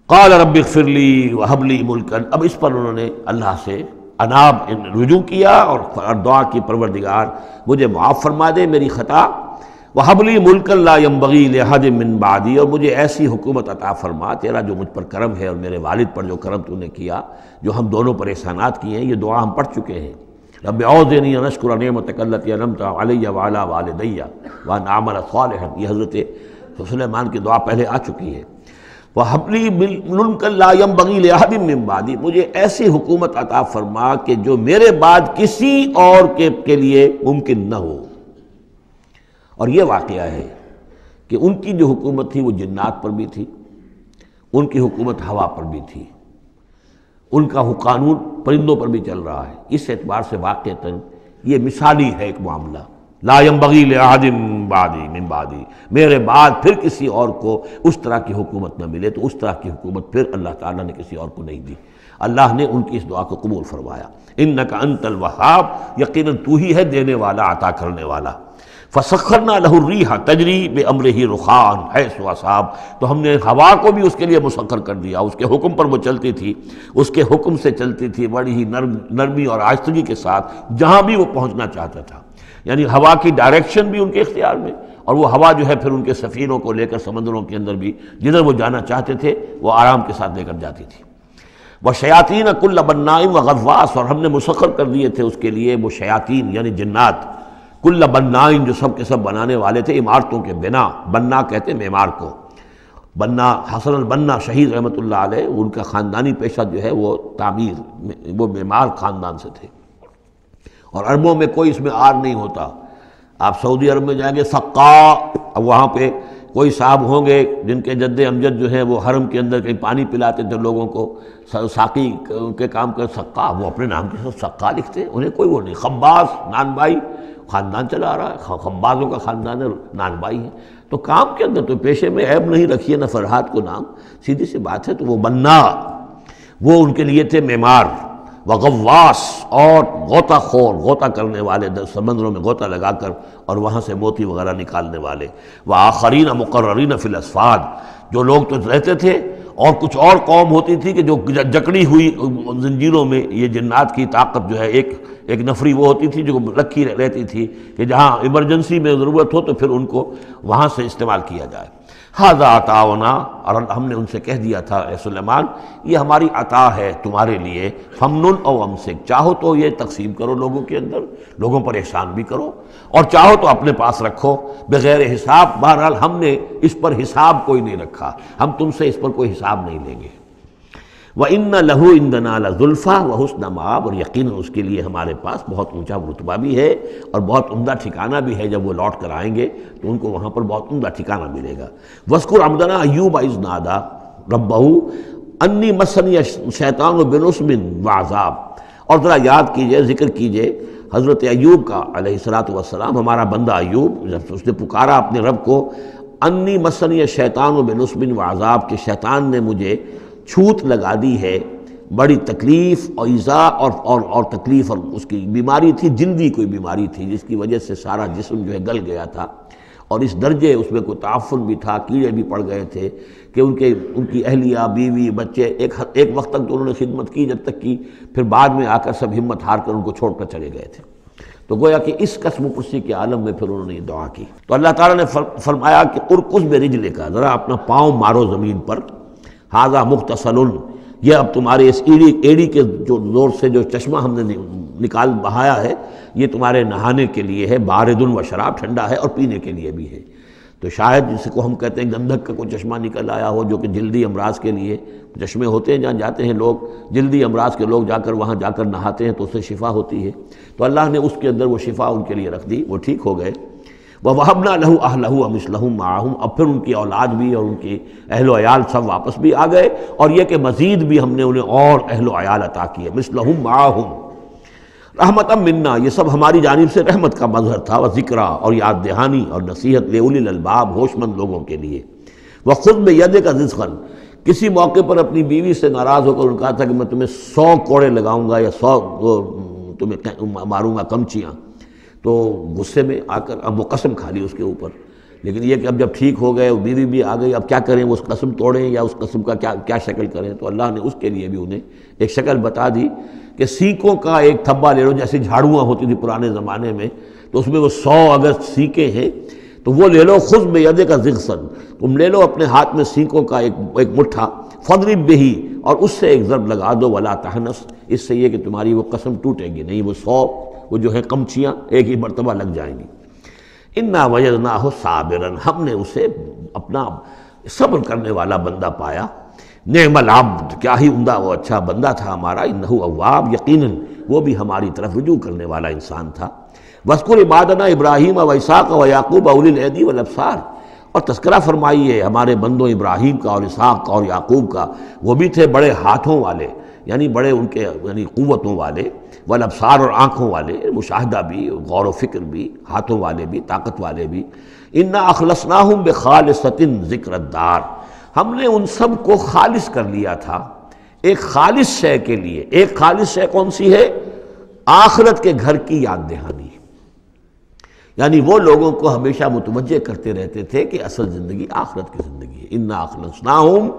قال رب اغفر لی وہب لی ملکا، اب اس پر انہوں نے اللہ سے اناب رجوع کیا اور دعا کی، پروردگار مجھے معاف فرما دے میری خطا، وہب لی ملکا لا ينبغی لأحد من بعدی، اور مجھے ایسی حکومت عطا فرما، تیرا جو مجھ پر کرم ہے اور میرے والد پر جو کرم تو نے کیا، جو ہم دونوں پر احسانات کیے ہیں، یہ دعا ہم پڑھ چکے ہیں، رب اعوذنی ان اشکر نعمتک التی انعمت علی وعلی والدی وان اعمل صالحا، یہ حضرت سلیمان کی دعا پہلے آ چکی ہے۔ وَهَبْ لِي مُلْكًا لَا يَنبَغِي لِأَحَدٍ مِّن بَعْدِي، مجھے ایسی حکومت عطا فرما کہ جو میرے بعد کسی اور کے لیے ممکن نہ ہو۔ اور یہ واقعہ ہے کہ ان کی جو حکومت تھی وہ جنات پر بھی تھی، ان کی حکومت ہوا پر بھی تھی، ان کا قانون پرندوں پر بھی چل رہا ہے۔ اس اعتبار سے واقعتاً یہ مثالی ہے ایک معاملہ، لا ينبغی لأحد من بعدی، میرے بعد پھر کسی اور کو اس طرح کی حکومت نہ ملے، تو اس طرح کی حکومت پھر اللہ تعالیٰ نے کسی اور کو نہیں دی۔ اللہ نے ان کی اس دعا کو قبول فرمایا، انک انت الوہاب، یقیناً تو ہی ہے دینے والا، عطا کرنے والا۔ فسخرنا لہ الریح تجری بامرہ رخاء حیث اصاب، تو ہم نے ہوا کو بھی اس کے لیے مسخر کر دیا، اس کے حکم پر وہ چلتی تھی، اس کے حکم سے چلتی تھی بڑی ہی نرمی اور آہستگی کے ساتھ، جہاں بھی وہ پہنچنا چاہتا تھا، یعنی ہوا کی ڈائریکشن بھی ان کے اختیار میں، اور وہ ہوا جو ہے پھر ان کے سفینوں کو لے کر سمندروں کے اندر بھی جدھر وہ جانا چاہتے تھے وہ آرام کے ساتھ لے کر جاتی تھی۔ وَشَيَاطِينَ كُلَّ بَنَّاءٍ وَغَوَّاصٍ، اور ہم نے مسخر کر دیے تھے اس کے لیے وہ شیاطین یعنی جنات، کل بنائن جو سب کے سب بنانے والے تھے، عمارتوں کے بنا، بنا کہتے ہیں معمار کو۔ بنا حسن البنا شہید رحمۃ اللہ علیہ، ان کا خاندانی پیشہ جو ہے وہ تعمیر، وہ معمار خاندان سے تھے، اور عربوں میں کوئی اس میں آر نہیں ہوتا۔ آپ سعودی عرب میں جائیں گے سقا، اب وہاں پہ کوئی صاحب ہوں گے جن کے جد امجد جو ہیں وہ حرم کے اندر کہیں پانی پلاتے تھے لوگوں کو، ساقی کے کام کر، سقا، وہ اپنے نام کے ساتھ سقا لکھتے، انہیں کوئی وہ نہیں۔ خباز، نان بائی خاندان چلا آ رہا ہے، خبازوں کا خاندان ہے، نان بائی ہے، تو کام کے اندر تو پیشے میں عیب نہیں رکھیے نہ فرحات کو نام، سیدھی سی بات ہے۔ تو وہ بنا، وہ ان کے لیے تھے معمار، وغواص، اور غوطہ خور، غوطہ کرنے والے، سمندروں میں غوطہ لگا کر اور وہاں سے موتی وغیرہ نکالنے والے، وآخرین مقررین فی الاسفاد، جو لوگ تو رہتے تھے، اور کچھ اور قوم ہوتی تھی کہ جو جکڑی ہوئی زنجیروں میں، یہ جنات کی طاقت جو ہے ایک نفری وہ ہوتی تھی جو رکھی رہتی تھی کہ جہاں ایمرجنسی میں ضرورت ہو تو پھر ان کو وہاں سے استعمال کیا جائے۔ ھذا عطاؤنا، اور ہم نے ان سے کہہ دیا تھا اے سلیمان یہ ہماری عطا ہے تمہارے لیے، فمنن او امسک، چاہو تو یہ تقسیم کرو لوگوں کے اندر، لوگوں پر احسان بھی کرو، اور چاہو تو اپنے پاس رکھو بغیر حساب۔ بہرحال ہم نے اس پر حساب کوئی نہیں رکھا، ہم تم سے اس پر کوئی حساب نہیں لیں گے۔ وَإِنَّ لَهُ عِندَنَا لَزُلْفَىٰ وَحُسْنَ مَآبٍ، اور یقیناً اس کے لیے ہمارے پاس بہت اونچا رتبہ بھی ہے اور بہت عمدہ ٹھکانہ بھی ہے، جب وہ لوٹ کر آئیں گے تو ان کو وہاں پر بہت عمدہ ٹھکانہ ملے گا۔ وَاذْكُرْ عَبْدَنَا أَيُّوبَ إِذْ نَادَىٰ رَبَّهُ أَنِّي مَسَّنِيَ الشَّيْطَانُ بِنُصْبٍ وَعَذَابٍ، اور ذرا یاد کیجئے، ذکر کیجئے حضرت ایوب کا علیہ السلام، ہمارا بندہ ایوب، جب اس نے پکارا اپنے رب کو، انی مسنی الشیطان بنصب وعذاب، کہ شیطان نے مجھے چھوت لگا دی ہے، بڑی تکلیف اور ایذا اور تکلیف، اور اس کی بیماری تھی، جلدی کوئی بیماری تھی جس کی وجہ سے سارا جسم جو ہے گل گیا تھا، اور اس درجے اس میں کوئی تعفن بھی تھا، کیڑے بھی پڑ گئے تھے کہ ان کی اہلیہ، بیوی، بچے ایک وقت تک تو انہوں نے خدمت کی جب تک کی، پھر بعد میں آ کر سب ہمت ہار کر ان کو چھوڑ کر چلے گئے تھے۔ تو گویا کہ اس قسم پرسی کے عالم میں پھر انہوں نے یہ دعا کی، تو اللہ تعالیٰ نے فرمایا کہ ارکض برجلک، ذرا اپنا پاؤں مارو زمین پر، ھذا مغتسل، یہ اب تمہارے اس ایڑی کے جو زور سے جو چشمہ ہم نے نکال بہایا ہے، یہ تمہارے نہانے کے لیے ہے، بارد و شراب، ٹھنڈا ہے، اور پینے کے لیے بھی ہے۔ تو شاید جس کو ہم کہتے ہیں گندھک کا کوئی چشمہ نکل آیا ہو، جو کہ جلدی امراض کے لیے چشمے ہوتے ہیں جہاں جاتے ہیں لوگ، جلدی امراض کے لوگ جا کر وہاں جا کر نہاتے ہیں تو اس سے شفا ہوتی ہے، تو اللہ نے اس کے اندر وہ شفا ان کے لیے رکھ دی، وہ ٹھیک ہو گئے۔ وَوَهَبْنَا لَهُ أَهْلَهُ وَمِثْلَهُم مَّعَهُمْ، اب پھر ان کی اولاد بھی اور ان کی اہل و عیال سب واپس بھی آ گئے، اور یہ کہ مزید بھی ہم نے انہیں اور اہل و عیال عطا کیے، مِثْلَهُم مَّعَهُمْ رحمتاً منا، یہ سب ہماری جانب سے رحمت کا مظہر تھا، وذکریٰ، اور یاد دہانی اور نصیحت، لِأُولِي الْأَلْبَاب، ہوش مند لوگوں کے لیے۔ وَخُذْ بِيَدِكَ رِزْقًا، کسی موقع پر اپنی بیوی سے ناراض ہو کر ان کا تھا کہ میں تمہیں 100 کوڑے لگاؤں گا یا 100 تمہیں ماروں گا کمچیاں. تو غصے میں آ کر اب وہ قسم کھا لی اس کے اوپر. لیکن یہ کہ اب جب ٹھیک ہو گئے, بیوی بھی آ گئی, اب کیا کریں, وہ اس قسم توڑیں یا اس قسم کا کیا شکل کریں. تو اللہ نے اس کے لیے بھی انہیں ایک شکل بتا دی کہ سینکوں کا ایک تھبا لے لو, جیسے جھاڑوਆਂ ہوتی تھی پرانے زمانے میں, تو اس میں وہ 100 اگر سینکیں ہیں تو وہ لے لو. خذ بیدک ضغثاً, تم لے لو اپنے ہاتھ میں سینکوں کا ایک مٹھا, فاضرب بہ, اور اس سے ایک ضرب لگا دو, ولا تحنث, اس سے یہ کہ تمہاری وہ قسم ٹوٹے گی نہیں, وہ 100 وہ جو ہے کمچیاں ایک ہی مرتبہ لگ جائیں گی. انا وجدناہ صابرا, ہم نے اسے اپنا صبر کرنے والا بندہ پایا. نعم العبد, کیا ہی عمدہ وہ اچھا بندہ تھا ہمارا. انہ اواب, یقیناً وہ بھی ہماری طرف رجوع کرنے والا انسان تھا. واذکر عبادنا ابراہیم و اسحاق و یعقوب اولی الایدی والابصار, اور تذکرہ فرمائیے ہمارے بندوں ابراہیم کا اور اسحاق کا اور یعقوب کا, وہ بھی تھے بڑے ہاتھوں والے, یعنی بڑے ان کے یعنی قوتوں والے, والابصار, اور آنکھوں والے, مشاہدہ بھی, غور و فکر بھی, ہاتھوں والے بھی, طاقت والے بھی. انا اخلصناہم بخالصۃ ذکر الدار, ہم نے ان سب کو خالص کر لیا تھا ایک خالص شے کے لیے. ایک خالص شے کون سی ہے؟ آخرت کے گھر کی یاد دہانی. یعنی وہ لوگوں کو ہمیشہ متوجہ کرتے رہتے تھے کہ اصل زندگی آخرت کی زندگی ہے. انا اخلصناہم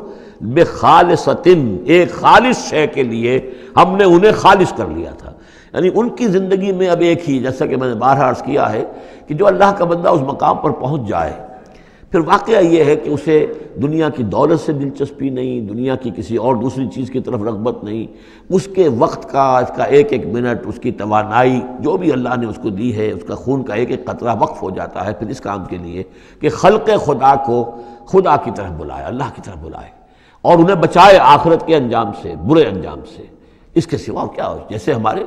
بخالصۃ, ایک خالص شے کے لیے ہم نے انہیں خالص کر لیا تھا. یعنی ان کی زندگی میں اب ایک ہی, جیسا کہ میں نے بارہا عرض کیا ہے کہ جو اللہ کا بندہ اس مقام پر پہنچ جائے, پھر واقعہ یہ ہے کہ اسے دنیا کی دولت سے دلچسپی نہیں, دنیا کی کسی اور دوسری چیز کی طرف رغبت نہیں. اس کے وقت کا, اس کا ایک ایک منٹ, اس کی توانائی جو بھی اللہ نے اس کو دی ہے, اس کا خون کا ایک ایک قطرہ وقف ہو جاتا ہے پھر اس کام کے لیے کہ خلق خدا کو خدا کی طرف بلائے, اللہ کی طرف بلائے, اور انہیں بچائے آخرت کے انجام سے, برے انجام سے. اس کے سوا کیا ہو. جیسے ہمارے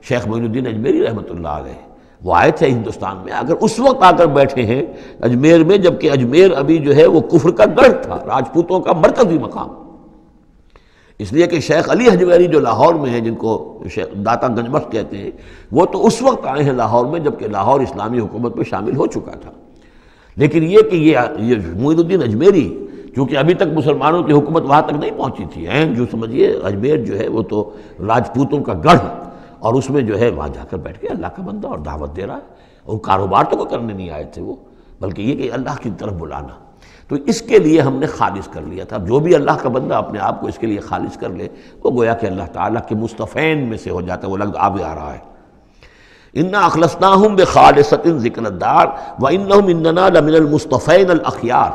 شیخ معین الدین اجمیری رحمۃ اللہ علیہ, وہ آئے تھے ہندوستان میں, اگر اس وقت آ کر بیٹھے ہیں اجمیر میں, جبکہ اجمیر ابھی جو ہے وہ کفر کا گڑھ تھا, راجپوتوں کا مرکزی مقام. اس لیے کہ شیخ علی حجویری جو لاہور میں ہیں, جن کو داتا گنج بخش کہتے ہیں, وہ تو اس وقت آئے ہیں لاہور میں جبکہ لاہور اسلامی حکومت میں شامل ہو چکا تھا. لیکن یہ کہ یہ معین الدین اجمیری, چونکہ ابھی تک مسلمانوں کی حکومت وہاں تک نہیں پہنچی تھی, جو سمجھیے اجمیر جو ہے وہ تو راجپوتوں کا گڑھ, اور اس میں جو ہے وہاں جا کر بیٹھ کے اللہ کا بندہ اور دعوت دے رہا ہے. اور کاروبار تو کوئی کرنے نہیں آئے تھے وہ, بلکہ یہ کہ اللہ کی طرف بلانا. تو اس کے لیے ہم نے خالص کر لیا تھا. جو بھی اللہ کا بندہ اپنے آپ کو اس کے لیے خالص کر لے, وہ گویا کہ اللہ تعالیٰ کے مصطفین میں سے ہو جاتا ہے. وہ لفظ آگے آ رہا ہے, انا اخلصناہم بخالصۃ ذکر الدار وانہم اننا لمن المصطفین الاخیار,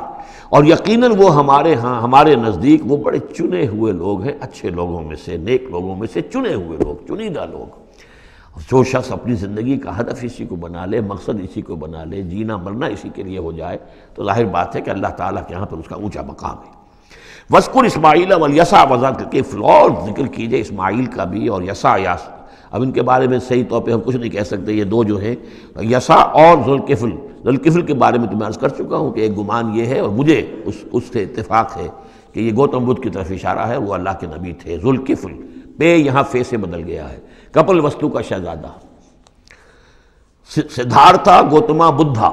اور یقیناً وہ ہمارے ہاں, ہمارے نزدیک وہ بڑے چنے ہوئے لوگ ہیں, اچھے لوگوں میں سے, نیک لوگوں میں سے چنے ہوئے لوگ, چنیدہ لوگ. جو شخص اپنی زندگی کا ہدف اسی کو بنا لے, مقصد اسی کو بنا لے, جینا مرنا اسی کے لیے ہو جائے, تو ظاہر بات ہے کہ اللہ تعالیٰ کے یہاں پر اس کا اونچا مقام ہے. وَاذْكُرْ إِسْمَاعِيلَ وَالْيَسَعَ وَذَا الْكِفْلِ, اور ذکر کیجئے اسماعیل کا بھی اور یسع. اب ان کے بارے میں صحیح طور پہ ہم کچھ نہیں کہہ سکتے, یہ دو جو ہیں یسع اور ذوالکفل. ذوالکفل کے بارے میں تو میں عرض کر چکا ہوں کہ ایک گمان یہ ہے, اور مجھے اس سے اتفاق ہے کہ یہ گوتم بدھ کی طرف اشارہ ہے, وہ اللہ کے نبی تھے. ذوالکفل, پے یہاں فے سے بدل گیا ہے, کپل وستو کا شہزادہ. سدھارتھا گوتما بدھا,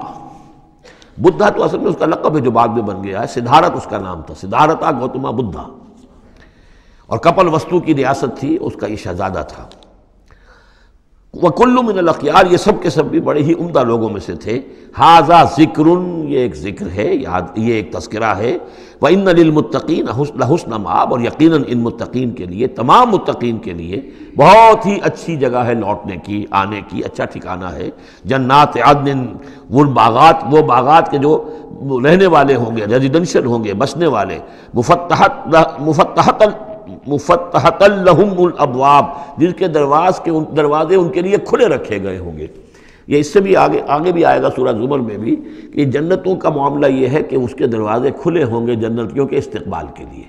بدھا تو اصل میں اس کا لقب ہے جو بعد میں بن گیا ہے, سدھارت اس کا نام تھا, سدھارتھا گوتما بدھا. اور کپل وستو کی ریاست تھی, اس کا یہ شہزادہ تھا. وَكُلُّ مِنَ الْأَخْيَارِ, یہ سب کے سب بھی بڑے ہی عمدہ لوگوں میں سے تھے. ہَذَا ذِكْرٌ, یہ ایک ذکر ہے, یہ ایک تذکرہ ہے. وَإِنَّ لِلْمُتَّقِينَ لَحُسْنَ مآب, اور یقیناً ان متقین کے لیے, تمام متقین کے لیے بہت ہی اچھی جگہ ہے لوٹنے کی, آنے کی, اچھا ٹھکانہ ہے. جنات عدن, وہ باغات کے جو رہنے والے ہوں گے, ریزیڈنشل ہوں گے, بسنے والے. مفتحۃ لہم الابواب, جن کے دروازے ان کے لیے کھلے رکھے گئے ہوں گے. یہ اس سے بھی آگے بھی آئے گا سورہ زمر میں بھی کہ جنتوں کا معاملہ یہ ہے کہ اس کے دروازے کھلے ہوں گے جنتیوں کے استقبال کے لیے.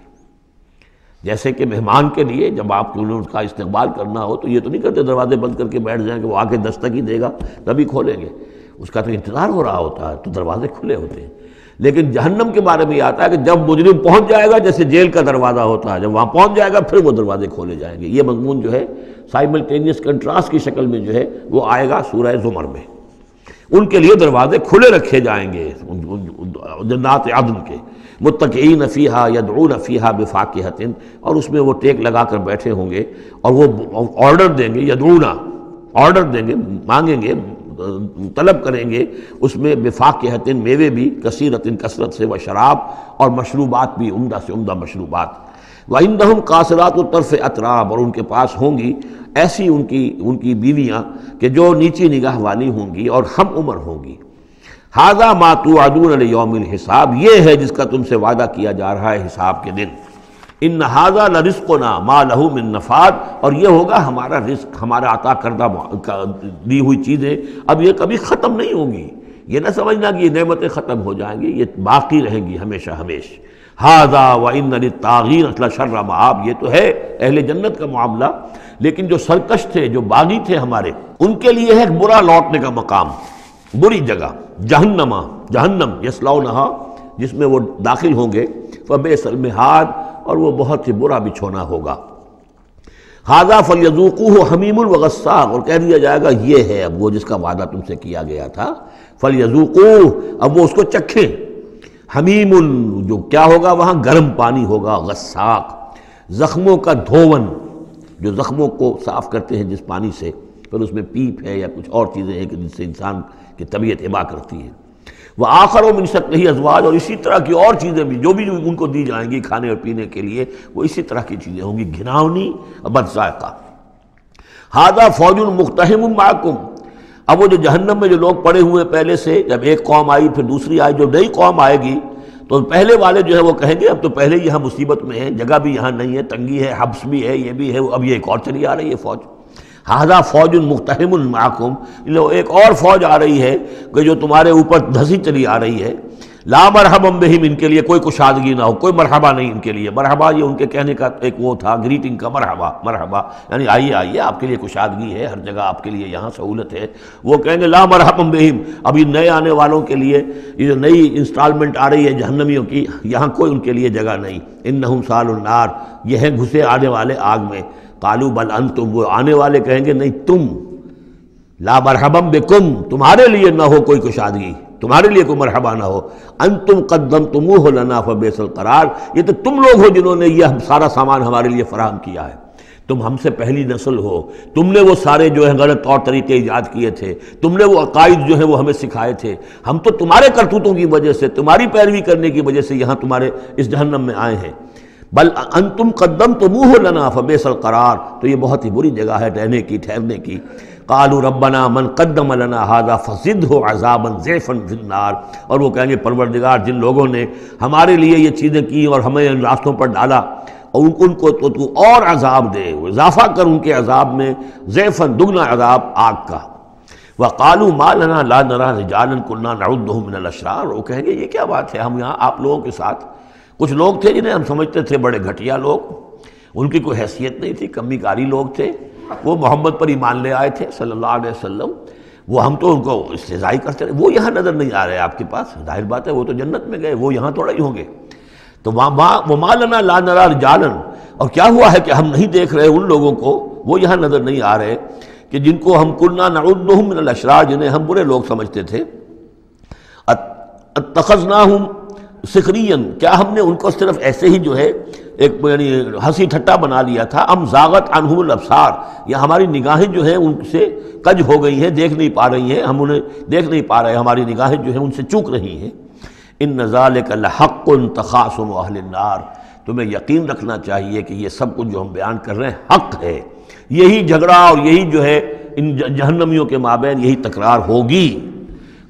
جیسے کہ مہمان کے لیے جب آپ کو اس کا استقبال کرنا ہو تو یہ تو نہیں کرتے دروازے بند کر کے بیٹھ جائیں کہ وہ آ کے دستک ہی دے گا تبھی کھولیں گے, اس کا تو انتظار ہو رہا ہوتا ہے, تو دروازے کھلے ہوتے ہیں. لیکن جہنم کے بارے میں یہ آتا ہے کہ جب مجرم پہنچ جائے گا, جیسے جیل کا دروازہ ہوتا ہے, جب وہاں پہنچ جائے گا پھر وہ دروازے کھولے جائیں گے. یہ مضمون جو ہے سائملٹینیس کنٹراسٹ کی شکل میں جو ہے وہ آئے گا سورہ زمر میں. ان کے لیے دروازے کھلے رکھے جائیں گے جنات عدن کے. متکئین فیہا یدعون فیہا بفاکہۃ, اور اس میں وہ ٹیک لگا کر بیٹھے ہوں گے اور وہ آرڈر دیں گے, یدعون آرڈر دیں گے، مانگیں گے، طلب کریں گے اس میں بفاکہۃ میوے بھی، کثیرۃ کثرت سے، و شراب اور مشروبات بھی، عمدہ سے عمدہ مشروبات۔ وعندہم قاصرات الطرف اتراب، اور ان کے پاس ہوں گی ایسی ان کی بیویاں کہ جو نیچی نگاہ والی ہوں گی اور ہم عمر ہوں گی۔ ھذا ما توعدون لیوم الحساب، یہ ہے جس کا تم سے وعدہ کیا جا رہا ہے حساب کے دن۔ ان ھذا لرزقنا ما لہ من نفاد، اور یہ ہوگا ہمارا رزق، ہمارا عطا کردہ دی ہوئی چیزیں اب یہ کبھی ختم نہیں ہوں گی۔ یہ نہ سمجھنا کہ یہ نعمتیں ختم ہو جائیں گی، یہ باقی رہیں گی ہمیشہ ہمیش۔ ھذا وان للطاغین لشر مآب، یہ تو ہے اہل جنت کا معاملہ، لیکن جو سرکش تھے، جو باغی تھے ہمارے، ان کے لیے ہے ایک برا لوٹنے کا مقام، بری جگہ، جہنم یصلونھا، جس میں وہ داخل ہوں گے، فبئس المہاد، اور وہ بہت ہی برا بچھونا ہوگا۔ ھذا فلیذوقوہ حمیم وغساق، اور کہہ دیا جائے گا یہ ہے اب وہ جس کا وعدہ تم سے کیا گیا تھا، فلیذوقوہ، اب وہ اس کو چکھیں۔ حمیم، جو کیا ہوگا وہاں، گرم پانی ہوگا، غساق، زخموں کا دھون، جو زخموں کو صاف کرتے ہیں جس پانی سے، پھر اس میں پیپ ہے یا کچھ اور چیزیں ہیں کہ جس سے انسان کی طبیعت ابا کرتی ہے۔ وآخر من شکلہ ازواج، اور اسی طرح کی اور چیزیں بھی جو ان کو دی جائیں گی کھانے اور پینے کے لیے، وہ اسی طرح کی چیزیں ہوں گی، گھناؤنی اور بد ذائقہ۔ ھذا فوج مقتحم معکم، اب وہ جو جہنم میں جو لوگ پڑے ہوئے پہلے سے، جب ایک قوم آئی پھر دوسری آئی، جو نئی قوم آئے گی تو پہلے والے جو ہے وہ کہیں گے اب تو پہلے یہاں مصیبت میں ہیں، جگہ بھی یہاں نہیں ہے، تنگی ہے، حبس بھی ہے، یہ بھی ہے، اب یہ ایک اور چلی آ رہی ہے فوج۔ ھذا فوج مقتحم معکم، ایک اور فوج آ رہی ہے کہ جو تمہارے اوپر دھسی چلی آ رہی ہے۔ لا مرحبا بہم، ان کے لیے کوئی کشادگی نہ ہو، کوئی مرحبا نہیں ان کے لیے۔ مرحبا یہ ان کے کہنے کا ایک وہ تھا، گریٹنگ کا، مرحبا مرحبا، یعنی آئیے آئیے، آپ کے لیے کشادگی ہے، ہر جگہ آپ کے لیے یہاں سہولت ہے۔ وہ کہیں گے لا مرحبا بہم، اب یہ نئے آنے والوں کے لیے، یہ جو نئی انسٹالمنٹ آ رہی ہے جہنمیوں کی، یہاں کوئی ان کے لیے جگہ نہیں۔ انہم صالوا النار، یہ ہیں گھسے آنے والے آگ میں۔ قالوا بل انتم، وہ آنے والے کہیں گے نہیں تم، لا مرحبا بکم، تمہارے لیے نہ ہو کوئی کشادگی، تمہارے لیے کوئی مرحبا نہ ہو۔ انتم قدمتموہ لنا فبئس القرار، یہ تو تم لوگ ہو جنہوں نے یہ سارا سامان ہمارے لیے فراہم کیا ہے، تم ہم سے پہلی نسل ہو، تم نے وہ سارے جو ہے غلط طور طریقے ایجاد کیے تھے، تم نے وہ عقائد جو ہے وہ ہمیں سکھائے تھے، ہم تو تمہارے کرتوتوں کی وجہ سے، تمہاری پیروی کرنے کی وجہ سے یہاں تمہارے اس جہنم میں آئے ہیں۔ بل انتم قدمتموہ لنا فبئس القرار، تو یہ بہت ہی بری جگہ ہے رہنے کی، ٹھہرنے کی۔ قالوا ربنا من قدم لنا هذا فزده عذابا ضعفا في النار، اور وہ کہیں گے پروردگار جن لوگوں نے ہمارے لیے یہ چیزیں کی اور ہمیں ان راستوں پر ڈالا، اور ان کو تو اور عذاب دے، اضافہ کر ان کے عذاب میں، ضعفا، دگنا عذاب آگ کا۔ وقالوا ما لنا لا نرى رجالا كنا نعدهم من الاشرار، وہ کہیں گے یہ کیا بات ہے، ہم یہاں آپ لوگوں کے ساتھ کچھ لوگ تھے جنہیں ہم سمجھتے تھے بڑے گھٹیا لوگ، ان کی کوئی حیثیت نہیں تھی، کمی کاری لوگ تھے، وہ محمد پر ایمان لے آئے تھے صلی اللہ علیہ وسلم، وہ ہم تو ان کو استہزائی کرتے رہے، وہ یہاں نظر نہیں آ رہے آپ کے پاس، ظاہر بات ہے وہ تو جنت میں گئے، وہ یہاں تھوڑا ہی ہوں گے۔ تو وما لنا لا نرى رجالا، اور کیا ہوا ہے کہ ہم نہیں دیکھ رہے ان لوگوں کو، وہ یہاں نظر نہیں آ رہے کہ جن کو ہم كنا نعدهم من الاشرار، جنہیں ہم برے لوگ سمجھتے تھے۔ اتخذناهم سخریا، کیا ہم نے ان کو صرف ایسے ہی جو ہے ایک یعنی ہنسی ٹھٹا بنا لیا تھا، ام زاغت عنہم الابصار، یا ہماری نگاہیں جو ہیں ان سے کج ہو گئی ہیں، دیکھ نہیں پا رہی ہیں، ہم انہیں دیکھ نہیں پا رہے، ہماری نگاہیں جو ہیں ان سے چوک رہی ہیں۔ ان ذالک لحق تخاصم اہل النار، تمہیں یقین رکھنا چاہیے کہ یہ سب کچھ جو ہم بیان کر رہے ہیں حق ہے، یہی جھگڑا اور یہی جو ہے ان جہنمیوں کے مابین یہی تکرار ہوگی۔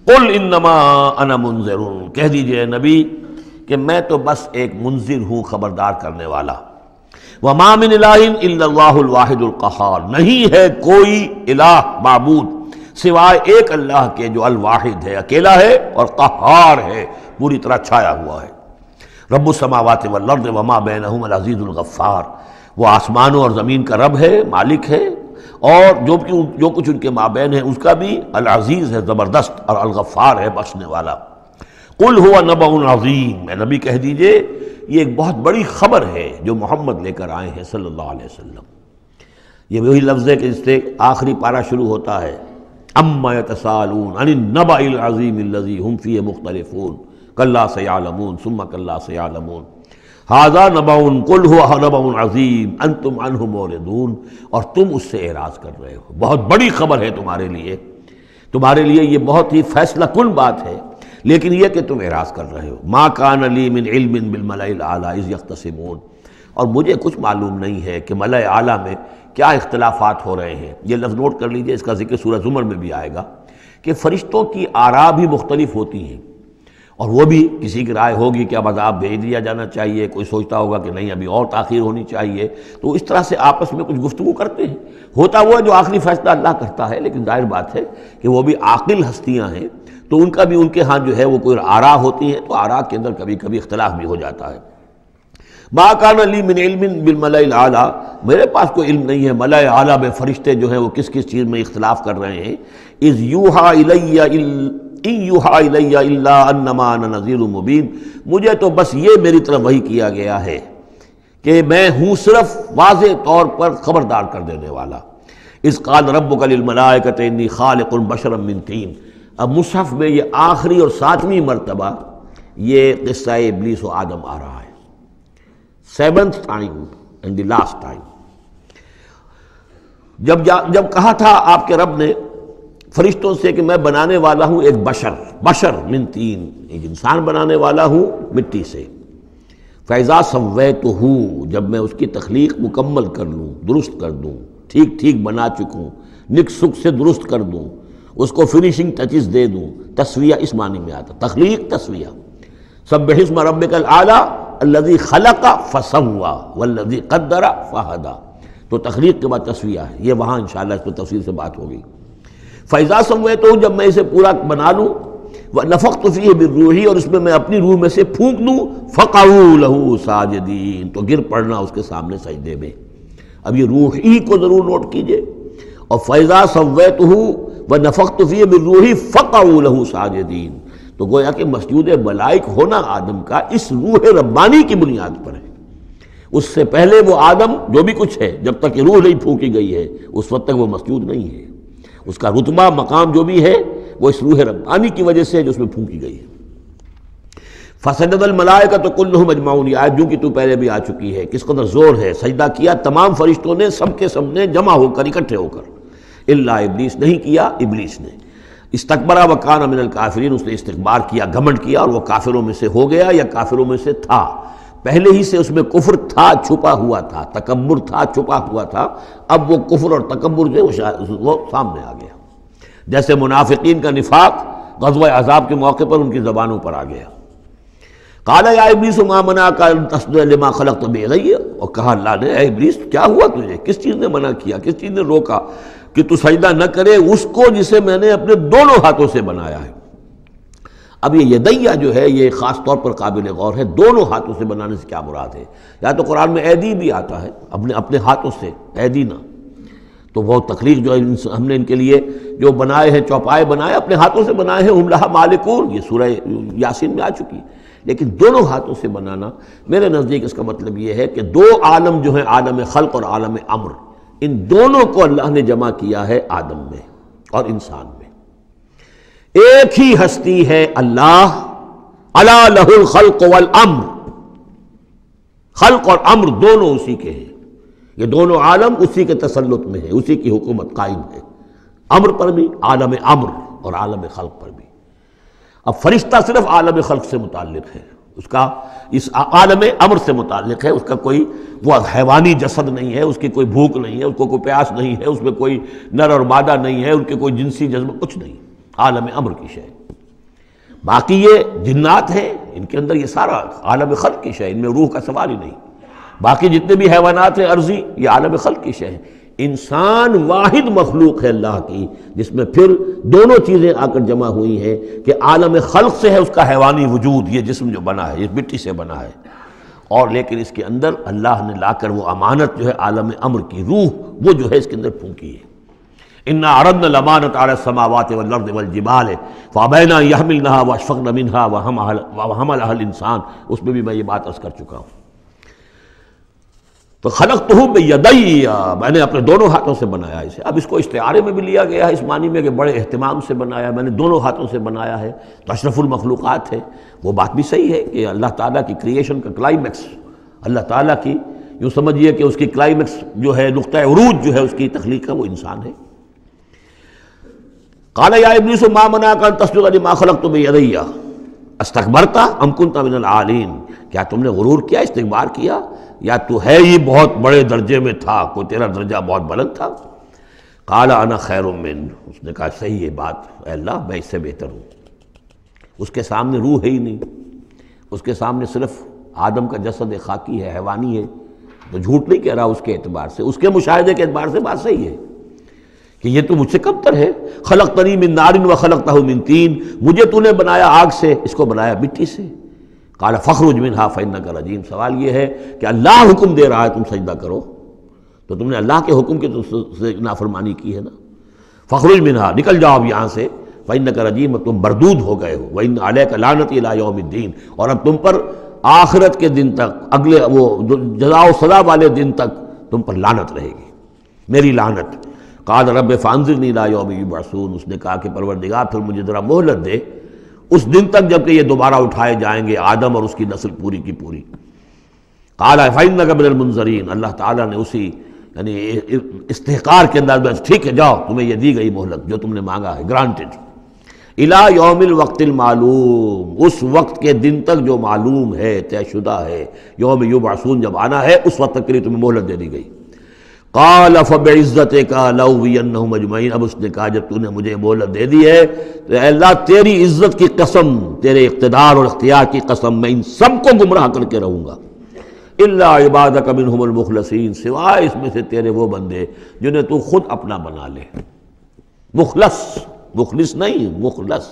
قل انما انا منذر، کہہ دیجئے نبی کہ میں تو بس ایک منذر ہوں، خبردار کرنے والا۔ وما من الہ الا اللہ الواحد القہار، نہیں ہے کوئی الہ معبود سوائے ایک اللہ کے جو الواحد ہے، اکیلا ہے اور قہار ہے، پوری طرح چھایا ہوا ہے۔ رب السماوات والارض وما بینہم العزیز الغفار، وہ آسمانوں اور زمین کا رب ہے، مالک ہے، اور جو کچھ ان کے مابین ہے اس کا بھی العزیز ہے، زبردست، اور الغفار ہے، بخشنے والا۔ قل هو نبأ عظیم، میں نبی کہہ دیجئے یہ ایک بہت بڑی خبر ہے جو محمد لے کر آئے ہیں صلی اللہ علیہ وسلم۔ یہ وہی لفظ ہے کہ جس سے آخری پارہ شروع ہوتا ہے، اما یتساءلون عن النبأ العظیم الذی هم فیہ مختلفون کلا سیعلمون ثم کلا سیعلمون۔ ھذا نبأ قل هو نبأ عظیم انتم عنہ معرضون، اور تم اس سے اعراض کر رہے ہو، بہت بڑی خبر ہے تمہارے لیے یہ بہت ہی فیصلہ کن بات ہے، لیکن یہ کہ تم اعراض کر رہے ہو۔ ما کان لی من علم بالملأ الاعلی اذ یختصمون، اور مجھے کچھ معلوم نہیں ہے کہ ملأ اعلیٰ میں کیا اختلافات ہو رہے ہیں۔ یہ لفظ نوٹ کر لیجئے، اس کا ذکر سورہ زمر میں بھی آئے گا کہ فرشتوں کی آراء بھی مختلف ہوتی ہیں، اور وہ بھی کسی کی رائے ہوگی کہ اب عذاب بھیج دیا جانا چاہیے، کوئی سوچتا ہوگا کہ نہیں ابھی اور تاخیر ہونی چاہیے، تو اس طرح سے آپس میں کچھ گفتگو کرتے ہیں۔ ہوتا وہ جو آخری فیصلہ اللہ کرتا ہے، لیکن ظاہر بات ہے کہ وہ بھی عاقل ہستیاں ہیں، تو ان کا بھی ان کے ہاں جو ہے وہ کوئی آراء ہوتی ہے، تو آراء کے اندر کبھی کبھی اختلاف بھی ہو جاتا ہے۔ ما کان لی من علم بالملأ الاعلیٰ، میرے پاس کوئی علم نہیں ہے ملأ اعلیٰ میں فرشتے جو ہیں وہ کس کس چیز میں اختلاف کر رہے ہیں۔ اذ یوحیٰ الی ان یوحیٰ الی الا انما انا نذیر مبین، مجھے تو بس یہ میری طرف وحی کیا گیا ہے کہ میں ہوں صرف واضح طور پر خبردار کر دینے والا۔ اذ قال ربک للملائکۃ انی خالق بشرا من طین، اب مصحف میں یہ آخری اور 7ویں مرتبہ یہ قصہ ابلیس و آدم آ رہا ہے، 7th time and the last time۔ جب کہا تھا آپ کے رب نے فرشتوں سے کہ میں بنانے والا ہوں ایک بشر من طین، ایک انسان بنانے والا ہوں مٹی سے، فَإِذَا سَوَّيْتُهُ، جب میں اس کی تخلیق مکمل کر لوں، درست کر دوں، ٹھیک بنا چکوں، نک سک سے درست کر دوں، اس کو فنیشنگ ٹچز دے دوں، تسویہ اس معنی میں آتا، تخلیق تسویہ۔ سبح اسم ربک الاعلیٰ الذی خلق فسوی والذی قدر فہدی، تو تخلیق کے بعد تسویہ ہے، یہ وہاں انشاءاللہ اس پہ تفصیل سے بات ہوگی۔ فَإِذَا سَوَّيْتُهُ، جب میں اسے پورا بنا لوں، وَنَفَخْتُ فِيهِ مِن رُوحِی، اور اس میں میں اپنی روح میں سے پھونک دوں، فَقَعُوا لَهُ سَاجِدِینَ، تو گر پڑنا اس کے سامنے سجدے میں۔ اب یہ روحی کو ضرور نوٹ کیجئے، اور فَإِذَا سَوَّيْتُهُ وَنَفَخْتُ فِيهِ مِن رُوحِی فَقَعُوا لَهُ سَاجِدِینَ، تو گویا کہ مسجود ملائک ہونا آدم کا اس روح ربانی کی بنیاد پر ہے۔ اس سے پہلے وہ آدم جو بھی کچھ ہے، جب تک یہ روح نہیں پھونکی گئی ہے اس وقت تک وہ مسجود نہیں ہے، اس کا رتبہ مقام جو بھی ہے وہ اس روح ربانی کی وجہ سے جو اس میں پھونکی گئی ہے۔ فسجد الملائکۃ کلھم اجمعون، یہ آیت جو کہ تو پہلے بھی آ چکی ہے، کس قدر زور ہے، سجدہ کیا تمام فرشتوں نے، سب کے سب نے جمع ہو کر، اکٹھے ہو کر، الا ابلیس، نہیں کیا ابلیس نے، استکبر وکان من الکافرین، اس نے استکبار کیا، گھمنڈ کیا، اور وہ کافروں میں سے ہو گیا یا کافروں میں سے تھا، پہلے ہی سے اس میں کفر تھا، چھپا ہوا تھا، تکبر تھا، چھپا ہوا تھا، اب وہ کفر اور تکبر جو وہ سامنے آ گیا، جیسے منافقین کا نفاق غزوہ احزاب کے موقع پر ان کی زبانوں پر آ گیا۔ قال یا ابلیس ما منعک ان تسجد لما خلقت بیدی، اور کہا اللہ نے اے ابلیس کیا ہوا تجھے، کس چیز نے منع کیا، کس چیز نے روکا کہ تو سجدہ نہ کرے اس کو جسے میں نے اپنے دونوں ہاتھوں سے بنایا ہے۔ اب یہ یدیہ جو ہے یہ خاص طور پر قابل غور ہے، دونوں ہاتھوں سے بنانے سے کیا مراد ہے؟ یا تو قرآن میں ایدی بھی آتا ہے، اپنے ہاتھوں سے، ایدینا، تو وہ تخلیق جو ہم نے ان کے لیے جو بنائے ہیں، چوپائے بنائے، اپنے ہاتھوں سے بنائے ہیں، ہم لہا مالکون، یہ سورہ یاسین میں آ چکی، لیکن دونوں ہاتھوں سے بنانا میرے نزدیک اس کا مطلب یہ ہے کہ دو عالم جو ہیں، عالم خلق اور عالم امر، ان دونوں کو اللہ نے جمع کیا ہے آدم میں اور انسان میں۔ ایک ہی ہستی ہے اللہ، الا لہ الخلق والامر، خلق اور امر دونوں اسی کے ہیں، یہ دونوں عالم اسی کے تسلط میں ہے، اسی کی حکومت قائم ہے، امر پر بھی، عالم امر اور عالم خلق پر بھی۔ اب فرشتہ صرف عالم خلق سے متعلق ہے، اس کا اس عالم امر سے متعلق ہے، اس کا کوئی وہ حیوانی جسد نہیں ہے، اس کی کوئی بھوک نہیں ہے، اس کو کوئی پیاس نہیں ہے، اس میں کوئی نر اور مادہ نہیں ہے، ان کے کوئی جنسی جذبہ کچھ نہیں، عالم امر کی شے۔ باقی یہ جنات ہیں، ان کے اندر یہ سارا عالم خلق کی شے، ان میں روح کا سوال ہی نہیں۔ باقی جتنے بھی حیوانات ہیں عرضی، یہ عالم خلق کی شے ہے۔ انسان واحد مخلوق ہے اللہ کی، جس میں پھر دونوں چیزیں آ کر جمع ہوئی ہیں کہ عالم خلق سے ہے اس کا حیوانی وجود، یہ جسم جو بنا ہے، یہ مٹی سے بنا ہے، اور لیکن اس کے اندر اللہ نے لا کر وہ امانت جو ہے عالم امر کی روح، وہ جو ہے اس کے اندر پھونکی ہے۔ انا عرضنا الامانۃ علی السماوات والارض والجبال فابین ان یحملنها واشفقن منها وحملها الانسان، اس میں بھی میں یہ بات عرض کر چکا ہوں۔ تو خلقتہ بیدی، میں نے اپنے دونوں ہاتھوں سے بنایا اسے۔ اب اس کو استعارے میں بھی لیا گیا ہے اس معنی میں کہ بڑے اہتمام سے بنایا، میں نے دونوں ہاتھوں سے بنایا ہے، تو اشرف المخلوقات ہے۔ وہ بات بھی صحیح ہے کہ اللہ تعالیٰ کی کریشن کا کلائمیکس اللہ تعالیٰ کی یوں سمجھیے کہ اس کی کلائمیکس جو ہے، نقطہ عروج جو ہے اس کی تخلیق کا، وہ انسان ہے۔ قال یا ابلیس ما منعک ان تسجد لما خلقت بیدی استکبرت ام کنت من العالین، کیا تم نے غرور کیا، استکبار کیا، یا تو ہے ہی بہت بڑے درجے میں تھا، کوئی تیرا درجہ بہت بلند تھا؟ قال انا خیر من، اس نے کہا صحیح ہے بات، اے اللہ میں اس سے بہتر ہوں۔ اس کے سامنے روح ہے ہی نہیں، اس کے سامنے صرف آدم کا جسد خاکی ہے، حیوانی ہے، تو جھوٹ نہیں کہہ رہا اس کے اعتبار سے، اس کے مشاہدے کے اعتبار سے بات صحیح ہے کہ یہ تو مجھ سے کم تر ہے۔ خلقتنی من نار وخلقتہ من طین، مجھے تو نے بنایا آگ سے، اس کو بنایا مٹی سے۔ قال فاخرج منہا فانک رجیم، سوال یہ ہے کہ اللہ حکم دے رہا ہے تم سجدہ کرو، تو تم نے اللہ کے حکم کی سے نافرمانی کی ہے نا۔ فاخرج منہا، نکل جاؤ اب یہاں سے، فانک رجیم، تم مردود ہو گئے ہو، وان علیک لعنتی الی یوم الدین، اور اب تم پر آخرت کے دن تک، اگلے وہ جزا و سزا والے دن تک تم پر لعنت رہے گی، میری لعنت۔ قال رب فانظرنی الی یوم یبعثون، اس نے کہا کہ پروردگار پھر مجھے ذرا مہلت دے اس دن تک جب کہ یہ دوبارہ اٹھائے جائیں گے، آدم اور اس کی نسل پوری کی پوری۔ قال فإنک من المنظرین، اللہ تعالیٰ نے اسی یعنی استحقار کے انداز میں ٹھیک ہے جاؤ، تمہیں یہ دی گئی مہلت جو تم نے مانگا ہے، گرانٹڈ۔ الی یوم الوقت المعلوم، اس وقت کے دن تک جو معلوم ہے، طے شدہ ہے، یوم یبعثون جب آنا ہے اس وقت تک کے لیے تمہیں مہلت دے دی گئی۔ قال فبعزتک لأغوینہم اجمعین، اب اس نے کہا جب تو نے مجھے مہلت دے دی ہے تو اے اللہ تیری عزت کی قسم، تیرے اقتدار اور اختیار کی قسم، میں ان سب کو گمراہ کر کے رہوں گا، الا عبادک منہم المخلصین، سوائے اس میں سے تیرے وہ بندے جنہیں تو خود اپنا بنا لے، مخلص، مخلص نہیں، مخلص۔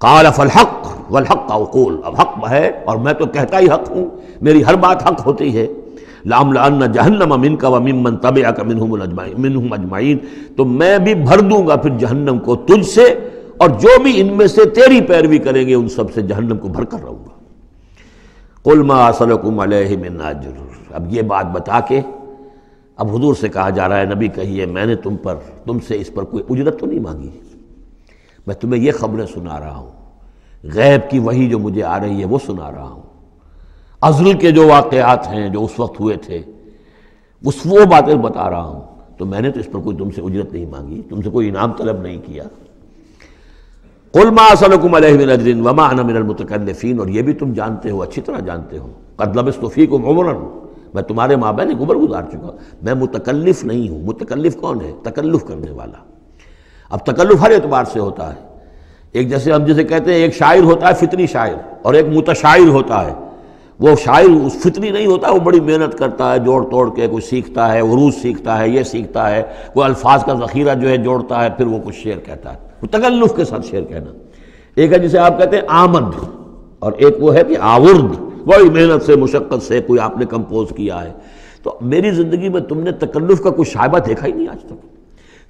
قال فالحق والحق اقول، اب حق ہے اور میں تو کہتا ہی حق ہوں، میری ہر بات حق ہوتی ہے۔ لَأَمْلَأَنَّ جَهَنَّمَ مِنْكَ وَمِمَّنْ تَبِعَكَ مِنْهُمْ أَجْمَعِينَ، تو میں بھی بھر دوں گا پھر جہنم کو تجھ سے، اور جو بھی ان میں سے تیری پیروی کریں گے ان سب سے جہنم کو بھر کر رہوں گا۔ قُلْ مَا أَسْأَلُكُمْ عَلَيْهِ مِنْ أَجْرٍ، اب یہ بات بتا کے اب حضور سے کہا جا رہا ہے نبی کہیے میں نے تم سے اس پر کوئی اجرت تو نہیں مانگی، میں تمہیں یہ خبریں سنا رہا ہوں، غیب کی وحی جو مجھے آ رہی ہے وہ سنا رہا ہوں، ازل کے جو واقعات ہیں جو اس وقت ہوئے تھے وہ باتیں بتا رہا ہوں، تو میں نے تو اس پر کوئی تم سے اجرت نہیں مانگی، تم سے کوئی انعام طلب نہیں کیا۔ قُلْ مَا أَسْأَلُكُمْ عَلَيْهِ مِنْ أَجْرٍ وَمَا أَنَا مِنَ الْمُتَكَلِّفِينَ، اور یہ بھی تم جانتے ہو، اچھی طرح جانتے ہو، قَدْ لَبِثْتُ فِيكُمْ عُمُرًا، میں تمہارے مابین ایک عمر گزار چکا، میں متکلف نہیں ہوں۔ متکلف کون ہے؟ تکلف کرنے والا۔ اب تکلف ہر اعتبار سے ہوتا ہے، ایک جیسے ہم جسے کہتے ہیں ایک شاعر ہوتا ہے فطری شاعر، اور ایک متشاعر ہوتا ہے، وہ شاعر اس فطری نہیں ہوتا، وہ بڑی محنت کرتا ہے، جوڑ توڑ کے کوئی سیکھتا ہے، عروض سیکھتا ہے، یہ سیکھتا ہے، کوئی الفاظ کا ذخیرہ جو ہے جوڑتا ہے، پھر وہ کچھ شعر کہتا ہے، وہ تکلف کے ساتھ شعر کہنا۔ ایک ہے جسے آپ کہتے ہیں آمد، اور ایک وہ ہے کہ آورد، بڑی محنت سے مشقت سے کوئی آپ نے کمپوز کیا ہے۔ تو میری زندگی میں تم نے تکلف کا کوئی شائبہ دیکھا ہی نہیں آج تک،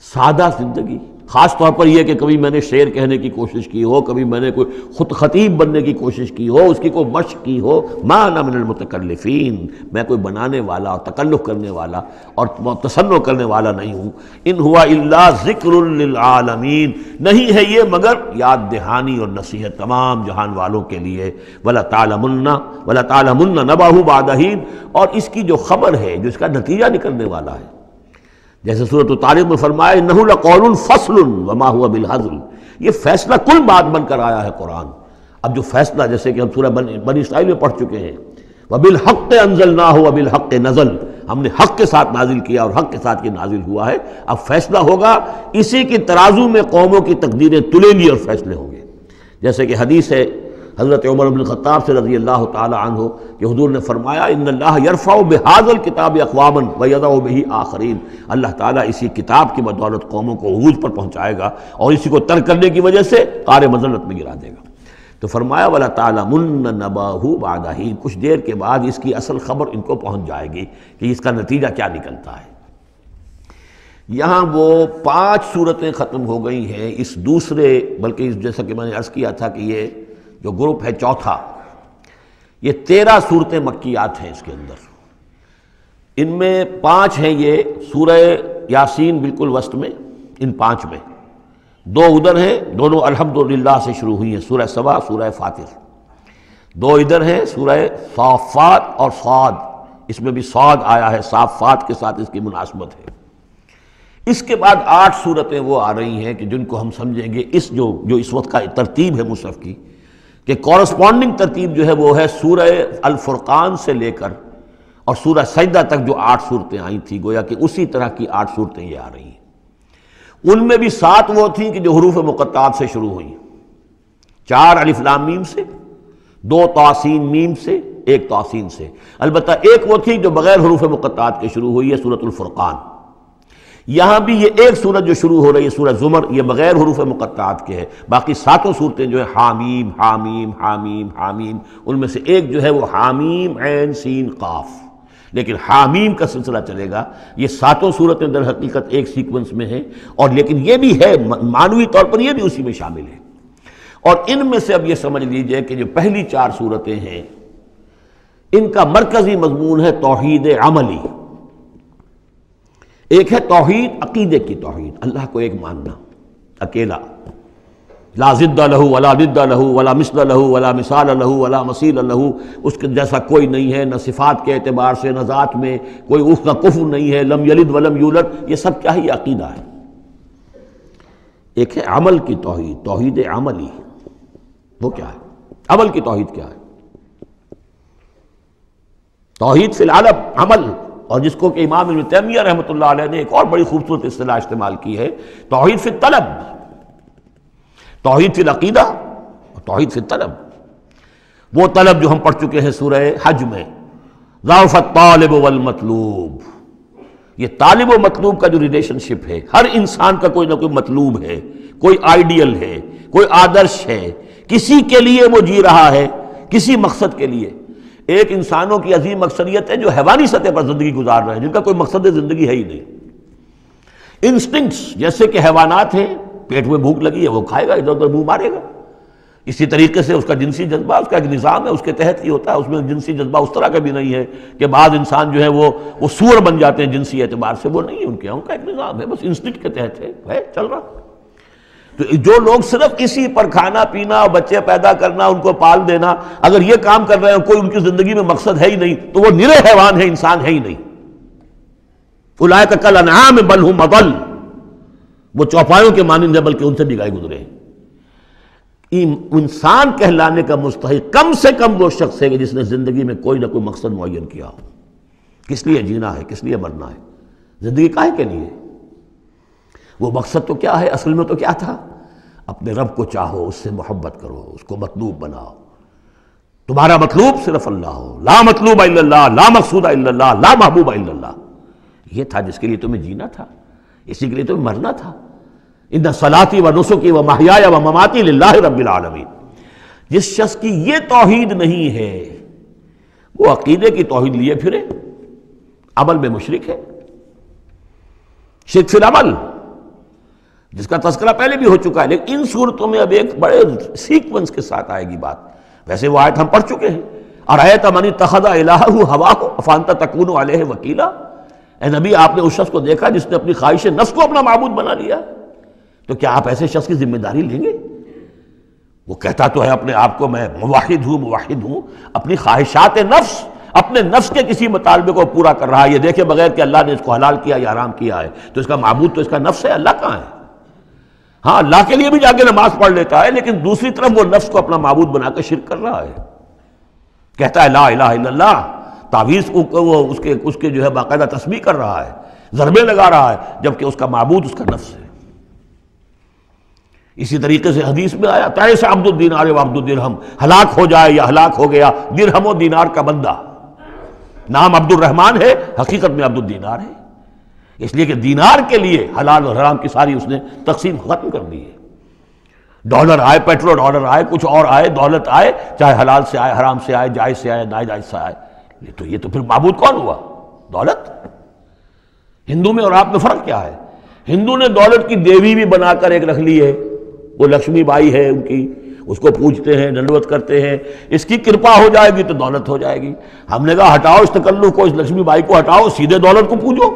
سادہ زندگی، خاص طور پر یہ کہ کبھی میں نے شعر کہنے کی کوشش کی ہو، کبھی میں نے کوئی خود خطیب بننے کی کوشش کی ہو، اس کی کوئی مشق کی ہو، ما انا من المتکلفین، میں کوئی بنانے والا اور تکلف کرنے والا اور تصنع کرنے والا نہیں ہوں۔ ان ہوا الا ذکر للعالمین، نہیں ہے یہ مگر یاد دہانی اور نصیحت تمام جہان والوں کے لیے۔ وَلَا تَعْلَمُنَّ نَبَأَهُ بَعْدَ حِینٍ، اور اس کی جو خبر ہے، جو اس کا نتیجہ نکلنے والا ہے، جیسے سورۃ الطارق میں فرمایا انہ لقول فصل وما هو بالہزل، یہ فیصلہ کل بات بن کر آیا ہے قرآن۔ اب جو فیصلہ جیسے کہ ہم سورہ بنی اسرائیل میں پڑھ چکے ہیں، وبالحق انزلناہ وبالحق نزل، ہم نے حق کے ساتھ نازل کیا اور حق کے ساتھ یہ نازل ہوا ہے، اب فیصلہ ہوگا، اسی کی ترازو میں قوموں کی تقدیریں تلیں گی اور فیصلے ہوں گے۔ جیسے کہ حدیث ہے حضرت عمر بن الخطاب سے رضی اللہ تعالی عنہ کہ حضور نے فرمایا ان اللہ یرفع بہذا الکتاب اقواما ویضع بہ آخرین، اللہ تعالیٰ اسی کتاب کی بدولت قوموں کو عروج پر پہنچائے گا اور اسی کو ترک کرنے کی وجہ سے قعر مذلت میں گرا دے گا۔ تو فرمایا وَلَا تَعْلَمُنَّ نَبَأَهُ بَعْدَ حِینٍ، کچھ دیر کے بعد اس کی اصل خبر ان کو پہنچ جائے گی کہ اس کا نتیجہ کیا نکلتا ہے۔ یہاں وہ 5 صورتیں ختم ہو گئی ہیں اس دوسرے، بلکہ جیسا کہ میں نے عرض کیا تھا کہ یہ جو گروپ ہے چوتھا، یہ 13 صورتیں مکیات ہیں اس کے اندر، ان میں 5 ہیں یہ سورہ یاسین بالکل وسط میں، ان 5 میں 2 ادھر ہیں، دونوں الحمدللہ سے شروع ہوئی ہیں، سورہ سبا، سورہ فاطر۔ دو ادھر ہیں سورہ صافات اور صاد، اس میں بھی صاد آیا ہے، صافات کے ساتھ اس کی مناسبت ہے۔ اس کے بعد 8 صورتیں وہ آ رہی ہیں کہ جن کو ہم سمجھیں گے اس جو اس وقت کا ترتیب ہے مصحف کی، کہ کورسپونڈنگ ترتیب جو ہے وہ ہے سورہ الفرقان سے لے کر اور سورہ سجدہ تک جو 8 صورتیں آئی تھیں، گویا کہ اسی طرح کی 8 صورتیں یہ آ رہی ہیں۔ ان میں بھی 7 وہ تھیں کہ جو حروف مقطعات سے شروع ہوئیں، 4 الف لام میم سے، 2 طاسین میم سے، 1 طاسین سے، البتہ ایک وہ تھی جو بغیر حروف مقطعات کے شروع ہوئی ہے، سورۃ الفرقان۔ یہاں بھی یہ ایک سورت جو شروع ہو رہی ہے سورہ زمر، یہ بغیر حروف مقطعات کے ہے، باقی 7 صورتیں جو ہیں حامیم حامیم حامیم حامیم، ان میں سے ایک جو ہے وہ حامیم عین سین قاف، لیکن حامیم کا سلسلہ چلے گا۔ یہ 7 صورتیں در حقیقت ایک سیکونس میں ہیں، اور لیکن یہ بھی ہے معنوی طور پر یہ بھی اسی میں شامل ہے۔ اور ان میں سے اب یہ سمجھ لیجئے کہ جو پہلی 4 صورتیں ہیں ان کا مرکزی مضمون ہے توحید عملی۔ ایک ہے توحید عقیدے کی توحید، اللہ کو ایک ماننا اکیلا، لا ضد لہ ولا ضد لہ ولا مثل لہ ولا مثال لہ ولا مثیل لہ، اس کے جیسا کوئی نہیں ہے، نہ صفات کے اعتبار سے نہ ذات میں کوئی اس کا کفر نہیں ہے، لم یلد ولم یولد، یہ سب کیا ہے؟ یہ عقیدہ ہے۔ ایک ہے عمل کی توحید، توحید عملی، وہ کیا ہے؟ عمل کی توحید کیا ہے؟ توحید فی العلم عمل، اور جس کو کہ امام ابن تیمیہ رحمۃ اللہ علیہ نے ایک اور بڑی خوبصورت اصطلاح استعمال کی ہے، توحید فی الطلب، توحید فی العقیدہ اور توحید فی الطلب۔ وہ طلب جو ہم پڑھ چکے ہیں سورہ حج میں، ضعف الطالب والمطلوب، یہ طالب و مطلوب کا جو ریلیشن شپ ہے، ہر انسان کا کوئی نہ کوئی مطلوب ہے، کوئی آئیڈیل ہے، کوئی آدرش ہے، کسی کے لیے وہ جی رہا ہے، کسی مقصد کے لیے۔ ایک انسانوں کی عظیم اکثریت ہے جو حیوانی سطح پر زندگی گزار رہے ہیں، جن کا کوئی مقصد زندگی ہے ہی نہیں۔ انسٹنکٹس، جیسے کہ حیوانات ہیں، پیٹ میں بھوک لگی ہے وہ کھائے گا، ادھر ادھر منہ مارے گا، اسی طریقے سے اس کا جنسی جذبہ، اس کا ایک نظام ہے، اس کے تحت ہی ہوتا ہے۔ اس میں جنسی جذبہ اس طرح کا بھی نہیں ہے کہ بعض انسان جو ہے وہ سور بن جاتے ہیں جنسی اعتبار سے، وہ نہیں ہے، ان کا ایک نظام ہے، بس انسٹنکٹ کے تحت ہے چل رہا۔ تو جو لوگ صرف اسی پر کھانا پینا، بچے پیدا کرنا، ان کو پال دینا، اگر یہ کام کر رہے ہیں، کوئی ان کی زندگی میں مقصد ہے ہی نہیں، تو وہ نرے حیوان ہے، انسان ہے ہی نہیں۔ اولئک کالانعام بل ھم اضل، وہ چوپایوں کے مانند ہے بلکہ ان سے بھی گئے گزرے ہیں۔ انسان کہلانے کا مستحق کم سے کم وہ شخص ہے کہ جس نے زندگی میں کوئی نہ کوئی مقصد معین کیا ہو۔ کس لیے جینا ہے، کس لیے مرنا ہے، زندگی کاہے کے لیے؟ وہ مقصد تو کیا ہے؟ اصل میں تو کیا تھا؟ اپنے رب کو چاہو، اس سے محبت کرو، اس کو مطلوب بناؤ، تمہارا مطلوب صرف اللہ ہو، لا مطلوب الا اللہ، لا مقصود الا اللہ، لا محبوب الا اللہ۔ یہ تھا جس کے لیے تمہیں جینا تھا، اسی کے لیے تمہیں مرنا تھا۔ ان صلاتی و نسکی و محیای و مماتی للہ رب العالمین۔ جس شخص کی یہ توحید نہیں ہے وہ عقیدے کی توحید لیے پھرے، عمل میں مشرک ہے، شرک فی العمل، جس کا تذکرہ پہلے بھی ہو چکا ہے، لیکن ان صورتوں میں اب ایک بڑے سیکونس کے ساتھ آئے گی بات۔ ویسے وہ آیت ہم پڑھ چکے ہیں، ارأیت من اتخذ الہہ ہواہ افانت تکون علیہ وکیلا، اے نبی آپ نے اس شخص کو دیکھا جس نے اپنی خواہش نفس کو اپنا معبود بنا لیا، تو کیا آپ ایسے شخص کی ذمہ داری لیں گے؟ وہ کہتا تو ہے اپنے آپ کو میں موحد ہوں، اپنی خواہشات نفس، اپنے نفس کے کسی مطالبے کو پورا کر رہا ہے۔ یہ دیکھے بغیر کہ اللہ نے اس کو حلال کیا یا حرام کیا ہے، تو اس کا معبود تو اس کا نفس ہے، اللہ کہاں ہے؟ ہاں اللہ کے لیے بھی جا کے نماز پڑھ لیتا ہے، لیکن دوسری طرف وہ نفس کو اپنا معبود بنا کے شرک کر رہا ہے، کہتا ہے لا الہ الا اللہ، تعویذ وہ اس کے جو ہے باقاعدہ تسبیح کر رہا ہے، ضربے لگا رہا ہے، جبکہ اس کا معبود اس کا نفس ہے۔ اسی طریقے سے حدیث میں آیا تعیس عبد الدینار و عبد الدرہم، ہلاک ہو جائے یا ہلاک ہو گیا درہم و دینار کا بندہ۔ نام عبد الرحمن ہے، حقیقت میں عبد الدینار ہے، اس لیے کہ دینار کے لیے حلال اور حرام کی ساری اس نے تقسیم ختم کر دی ہے۔ ڈالر آئے، پیٹرول ڈالر آئے، کچھ اور آئے، دولت آئے، چاہے حلال سے آئے، حرام سے آئے، جائز سے آئے، ناجائز سے آئے، یہ تو پھر معبود کون ہوا؟ دولت۔ ہندو میں اور آپ میں فرق کیا ہے؟ ہندو نے دولت کی دیوی بھی بنا کر ایک رکھ لی ہے، وہ لکشمی بائی ہے ان کی، اس کو پوجتے ہیں، ڈنڈوت کرتے ہیں، اس کی کرپا ہو جائے گی تو دولت ہو جائے گی۔ ہم نے کہا ہٹاؤ اس تکلف کو، اس لکشمی بائی کو ہٹاؤ، سیدھے دولت کو پوجو،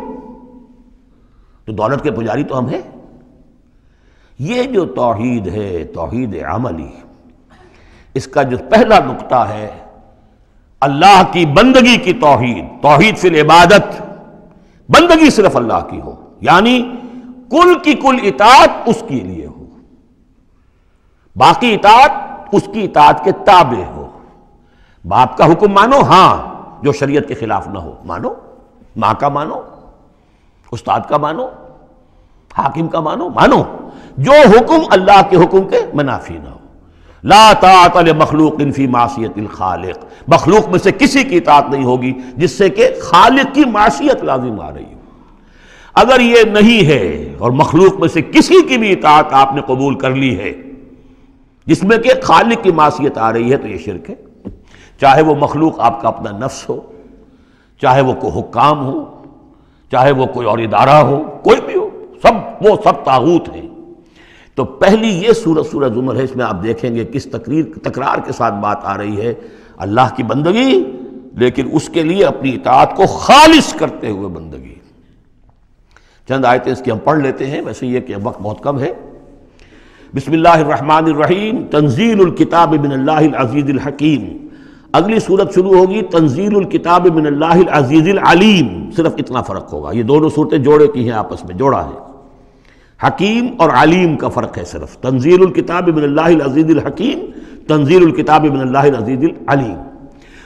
تو دولت کے پجاری تو ہم ہیں۔ یہ جو توحید ہے، توحید عملی، اس کا جو پہلا نقطہ ہے اللہ کی بندگی کی توحید، توحید فی العبادت، بندگی صرف اللہ کی ہو، یعنی کل کی کل اطاعت اس کے لیے ہو، باقی اطاعت اس کی اطاعت کے تابع ہو۔ باپ کا حکم مانو، ہاں، جو شریعت کے خلاف نہ ہو مانو، ماں کا مانو، استاد کا مانو، حاکم کا مانو، جو حکم اللہ کے حکم کے منافی نہ ہو۔ لا طاعت لمخلوق فی معصیت الخالق، مخلوق میں سے کسی کی اطاعت نہیں ہوگی جس سے کہ خالق کی معصیت لازم آ رہی ہو۔ اگر یہ نہیں ہے اور مخلوق میں سے کسی کی بھی اطاعت آپ نے قبول کر لی ہے جس میں کہ خالق کی معصیت آ رہی ہے تو یہ شرک ہے، چاہے وہ مخلوق آپ کا اپنا نفس ہو، چاہے وہ کوئی حکام ہو، چاہے وہ کوئی اور ادارہ ہو، کوئی بھی ہو، وہ سب طاغوت ہیں۔ تو پہلی یہ سورہ زمر ہے، اس میں آپ دیکھیں گے کس تکرار کے ساتھ بات آ رہی ہے، اللہ کی بندگی، لیکن اس کے لیے اپنی اطاعت کو خالص کرتے ہوئے بندگی۔ چند آیتیں اس کی ہم پڑھ لیتے ہیں، ویسے یہ کہ وقت بہت کم ہے۔ بسم اللہ الرحمن الرحیم، تنزیل الکتاب من اللہ العزیز الحکیم۔ اگلی صورت شروع ہوگی تنزیل الکتاب من اللہ العزیز العلیم، صرف اتنا فرق ہوگا، یہ دونوں صورتیں جوڑے کی ہیں، آپس میں جوڑا ہے۔ حکیم اور علیم کا فرق ہے صرف، تنزیل الکتاب من اللہ العزیز الحکیم، تنزیل الکتاب من اللہ العزیز العلیم۔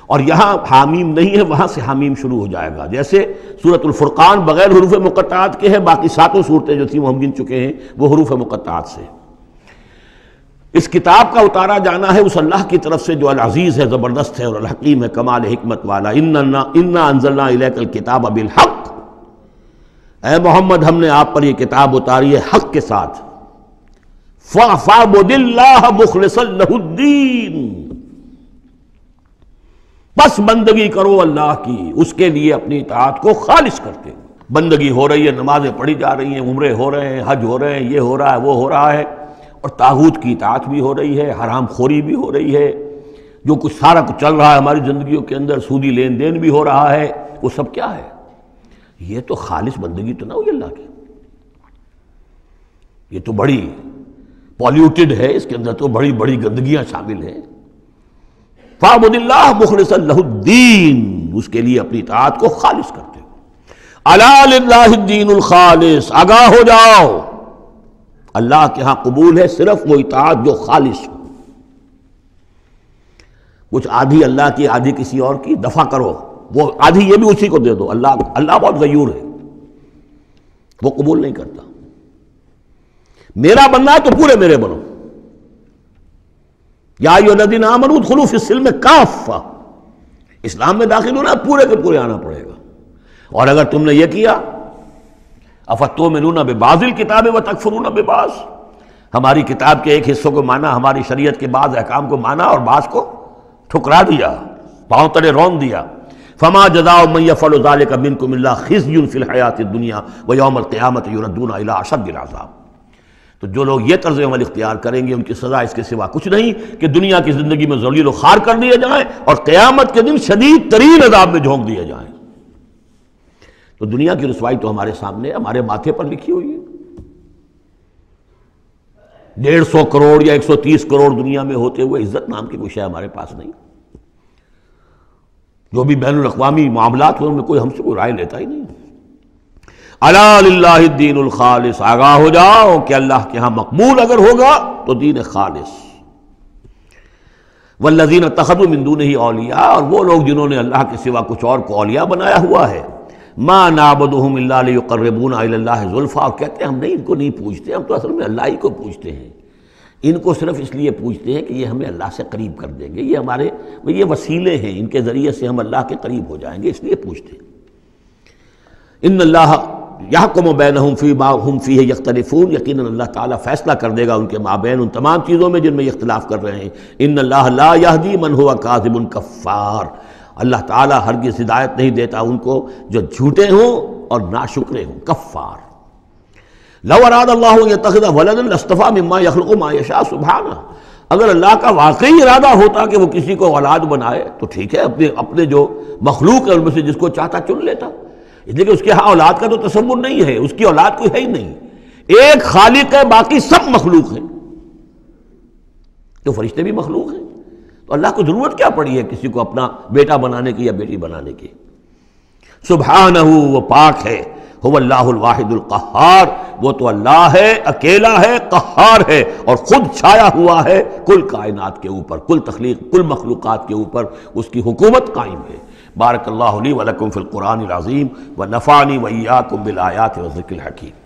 اور یہاں حامیم نہیں ہے، وہاں سے حامیم شروع ہو جائے گا، جیسے سورۃ الفرقان بغیر حروف مقطعات کے ہے، باقی ساتوں صورتیں جو تھیں وہ ہم گن چکے ہیں وہ حروف مقطعات سے۔ اس کتاب کا اتارا جانا ہے اس اللہ کی طرف سے جو العزیز ہے، زبردست ہے، اور الحکیم ہے، کمال حکمت والا۔ انا انزلنا الیک الکتاب بالحق، اے محمد ہم نے آپ پر یہ کتاب اتاری ہے حق کے ساتھ۔ فاعبد اللہ مخلصا لہ الدین، بس بندگی کرو اللہ کی، اس کے لیے اپنی اطاعت کو خالص کرتے ہو۔ بندگی ہو رہی ہے، نمازیں پڑھی جا رہی ہیں، عمرے ہو رہے ہیں، حج ہو رہے ہیں، یہ ہو رہا ہے، وہ ہو رہا ہے، اور طاغوت کی اطاعت بھی ہو رہی ہے، حرام خوری بھی ہو رہی ہے، جو کچھ سارا کچھ چل رہا ہے ہماری زندگیوں کے اندر، سودی لین دین بھی ہو رہا ہے، وہ سب کیا ہے؟ یہ تو خالص بندگی تو نہ ہوئی اللہ کی، یہ تو بڑی پالیوٹڈ ہے، اس کے اندر تو بڑی بڑی گندگیاں شامل ہیں۔ فاعبد اللہ مخلصا لہ الدین، اس کے لیے اپنی اطاعت کو خالص کرتے ہو۔ الا للہ الدین الخالص، آگاہ ہو جاؤ، اللہ کے ہاں قبول ہے صرف وہ اطاعت جو خالص ہو۔ کچھ آدھی اللہ کی آدھی کسی اور کی، دفع کرو، وہ آدھی یہ بھی اسی کو دے دو۔ اللہ بہت غیور ہے، وہ قبول نہیں کرتا۔ میرا بننا ہے تو پورے میرے بنو، یا ایھا الذین آمنوا ادخلوا فی السلم کافہ، اسلام میں داخل ہونا پورے کے پورے آنا پڑے گا۔ اور اگر تم نے یہ کیا، افتؤمنون ببعض الکتاب وتکفرون ببعض، ہماری کتاب کے ایک حصوں کو مانا، ہماری شریعت کے بعض احکام کو مانا اور بعض کو ٹھکرا دیا، پاؤں تلے رون دیا۔ فما جزاء من يفعل ذلك منكم الا خزي في الحیاۃ الدنیا ویوم القیامۃ یردون الی اشد العذاب۔ تو جو لوگ یہ طرز عمل اختیار کریں گے ان کی سزا اس کے سوا کچھ نہیں کہ دنیا کی زندگی میں ذلیل و خوار کر دیے جائیں اور قیامت کے دن شدید ترین عذاب میں جھونک دیے جائیں۔ تو دنیا کی رسوائی تو ہمارے سامنے، ہمارے ماتھے پر لکھی ہوئی ہے۔ 150 کروڑ یا 130 کروڑ دنیا میں ہوتے ہوئے عزت نام کی کوئی شے ہمارے پاس نہیں۔ جو بھی بین الاقوامی معاملات ہیں ان میں کوئی ہم سے کوئی رائے لیتا ہی نہیں۔ الا للہ الدین الخالص، آگاہ ہو جاؤ کہ اللہ کے ہاں مقبول اگر ہوگا تو دین خالص۔ والذین اتخذوا من دونہ اولیاء، اور وہ لوگ جنہوں نے اللہ کے سوا کچھ اور کو اولیاء بنایا ہوا ہے، ما نعبدہم الا لیقربونا الی اللہ زلفیٰ، اور کہتے ہیں ہم نہیں ان کو نہیں پوجتے، ہم تو اصل میں اللہ ہی کو پوجتے ہیں، ان کو صرف اس لیے پوجتے ہیں کہ یہ ہمیں اللہ سے قریب کر دیں گے، یہ ہمارے یہ وسیلے ہیں، ان کے ذریعے سے ہم اللہ کے قریب ہو جائیں گے، اس لیے پوجتے ہیں۔ ان اللہ یحکم بینہم فیما ہم فیہ یختلفون، یقیناً اللہ تعالیٰ فیصلہ کر دے گا ان کے مابین ان تمام چیزوں میں جن میں یہ اختلاف کر رہے ہیں۔ ان اللہ لا یہدی من ہوا کاذب کفار، اللہ تعالیٰ ہرگز ہدایت نہیں دیتا ان کو جو جھوٹے ہوں اور ناشکرے ہوں، کفار۔ لو اراد اللہ ان یتخذ ولدا لاصطفى مما یخلق ما یشاء سبحانہ، اگر اللہ کا واقعی ارادہ ہوتا کہ وہ کسی کو اولاد بنائے تو ٹھیک ہے، اپنے جو مخلوق ہے ان میں سے جس کو چاہتا چن لیتا، لیکن اس کے ہاں اولاد کا تو تصور نہیں ہے، اس کی اولاد کوئی ہے ہی نہیں، ایک خالق ہے، باقی سب مخلوق ہیں۔ تو فرشتے بھی مخلوق ہیں، تو اللہ کو ضرورت کیا پڑی ہے کسی کو اپنا بیٹا بنانے کی یا بیٹی بنانے کی؟ سبحانہ، وہ پاک ہے، هو اللہ الواحد القہار، وہ تو اللہ ہے، اکیلا ہے، قہار ہے، اور خود چھایا ہوا ہے کل کائنات کے اوپر، کل تخلیق، کل مخلوقات کے اوپر اس کی حکومت قائم ہے۔ بارک اللہ لی ولکم فی القرآن العظیم ونفعنی وإیاکم بالآیات والذکر الحکیم۔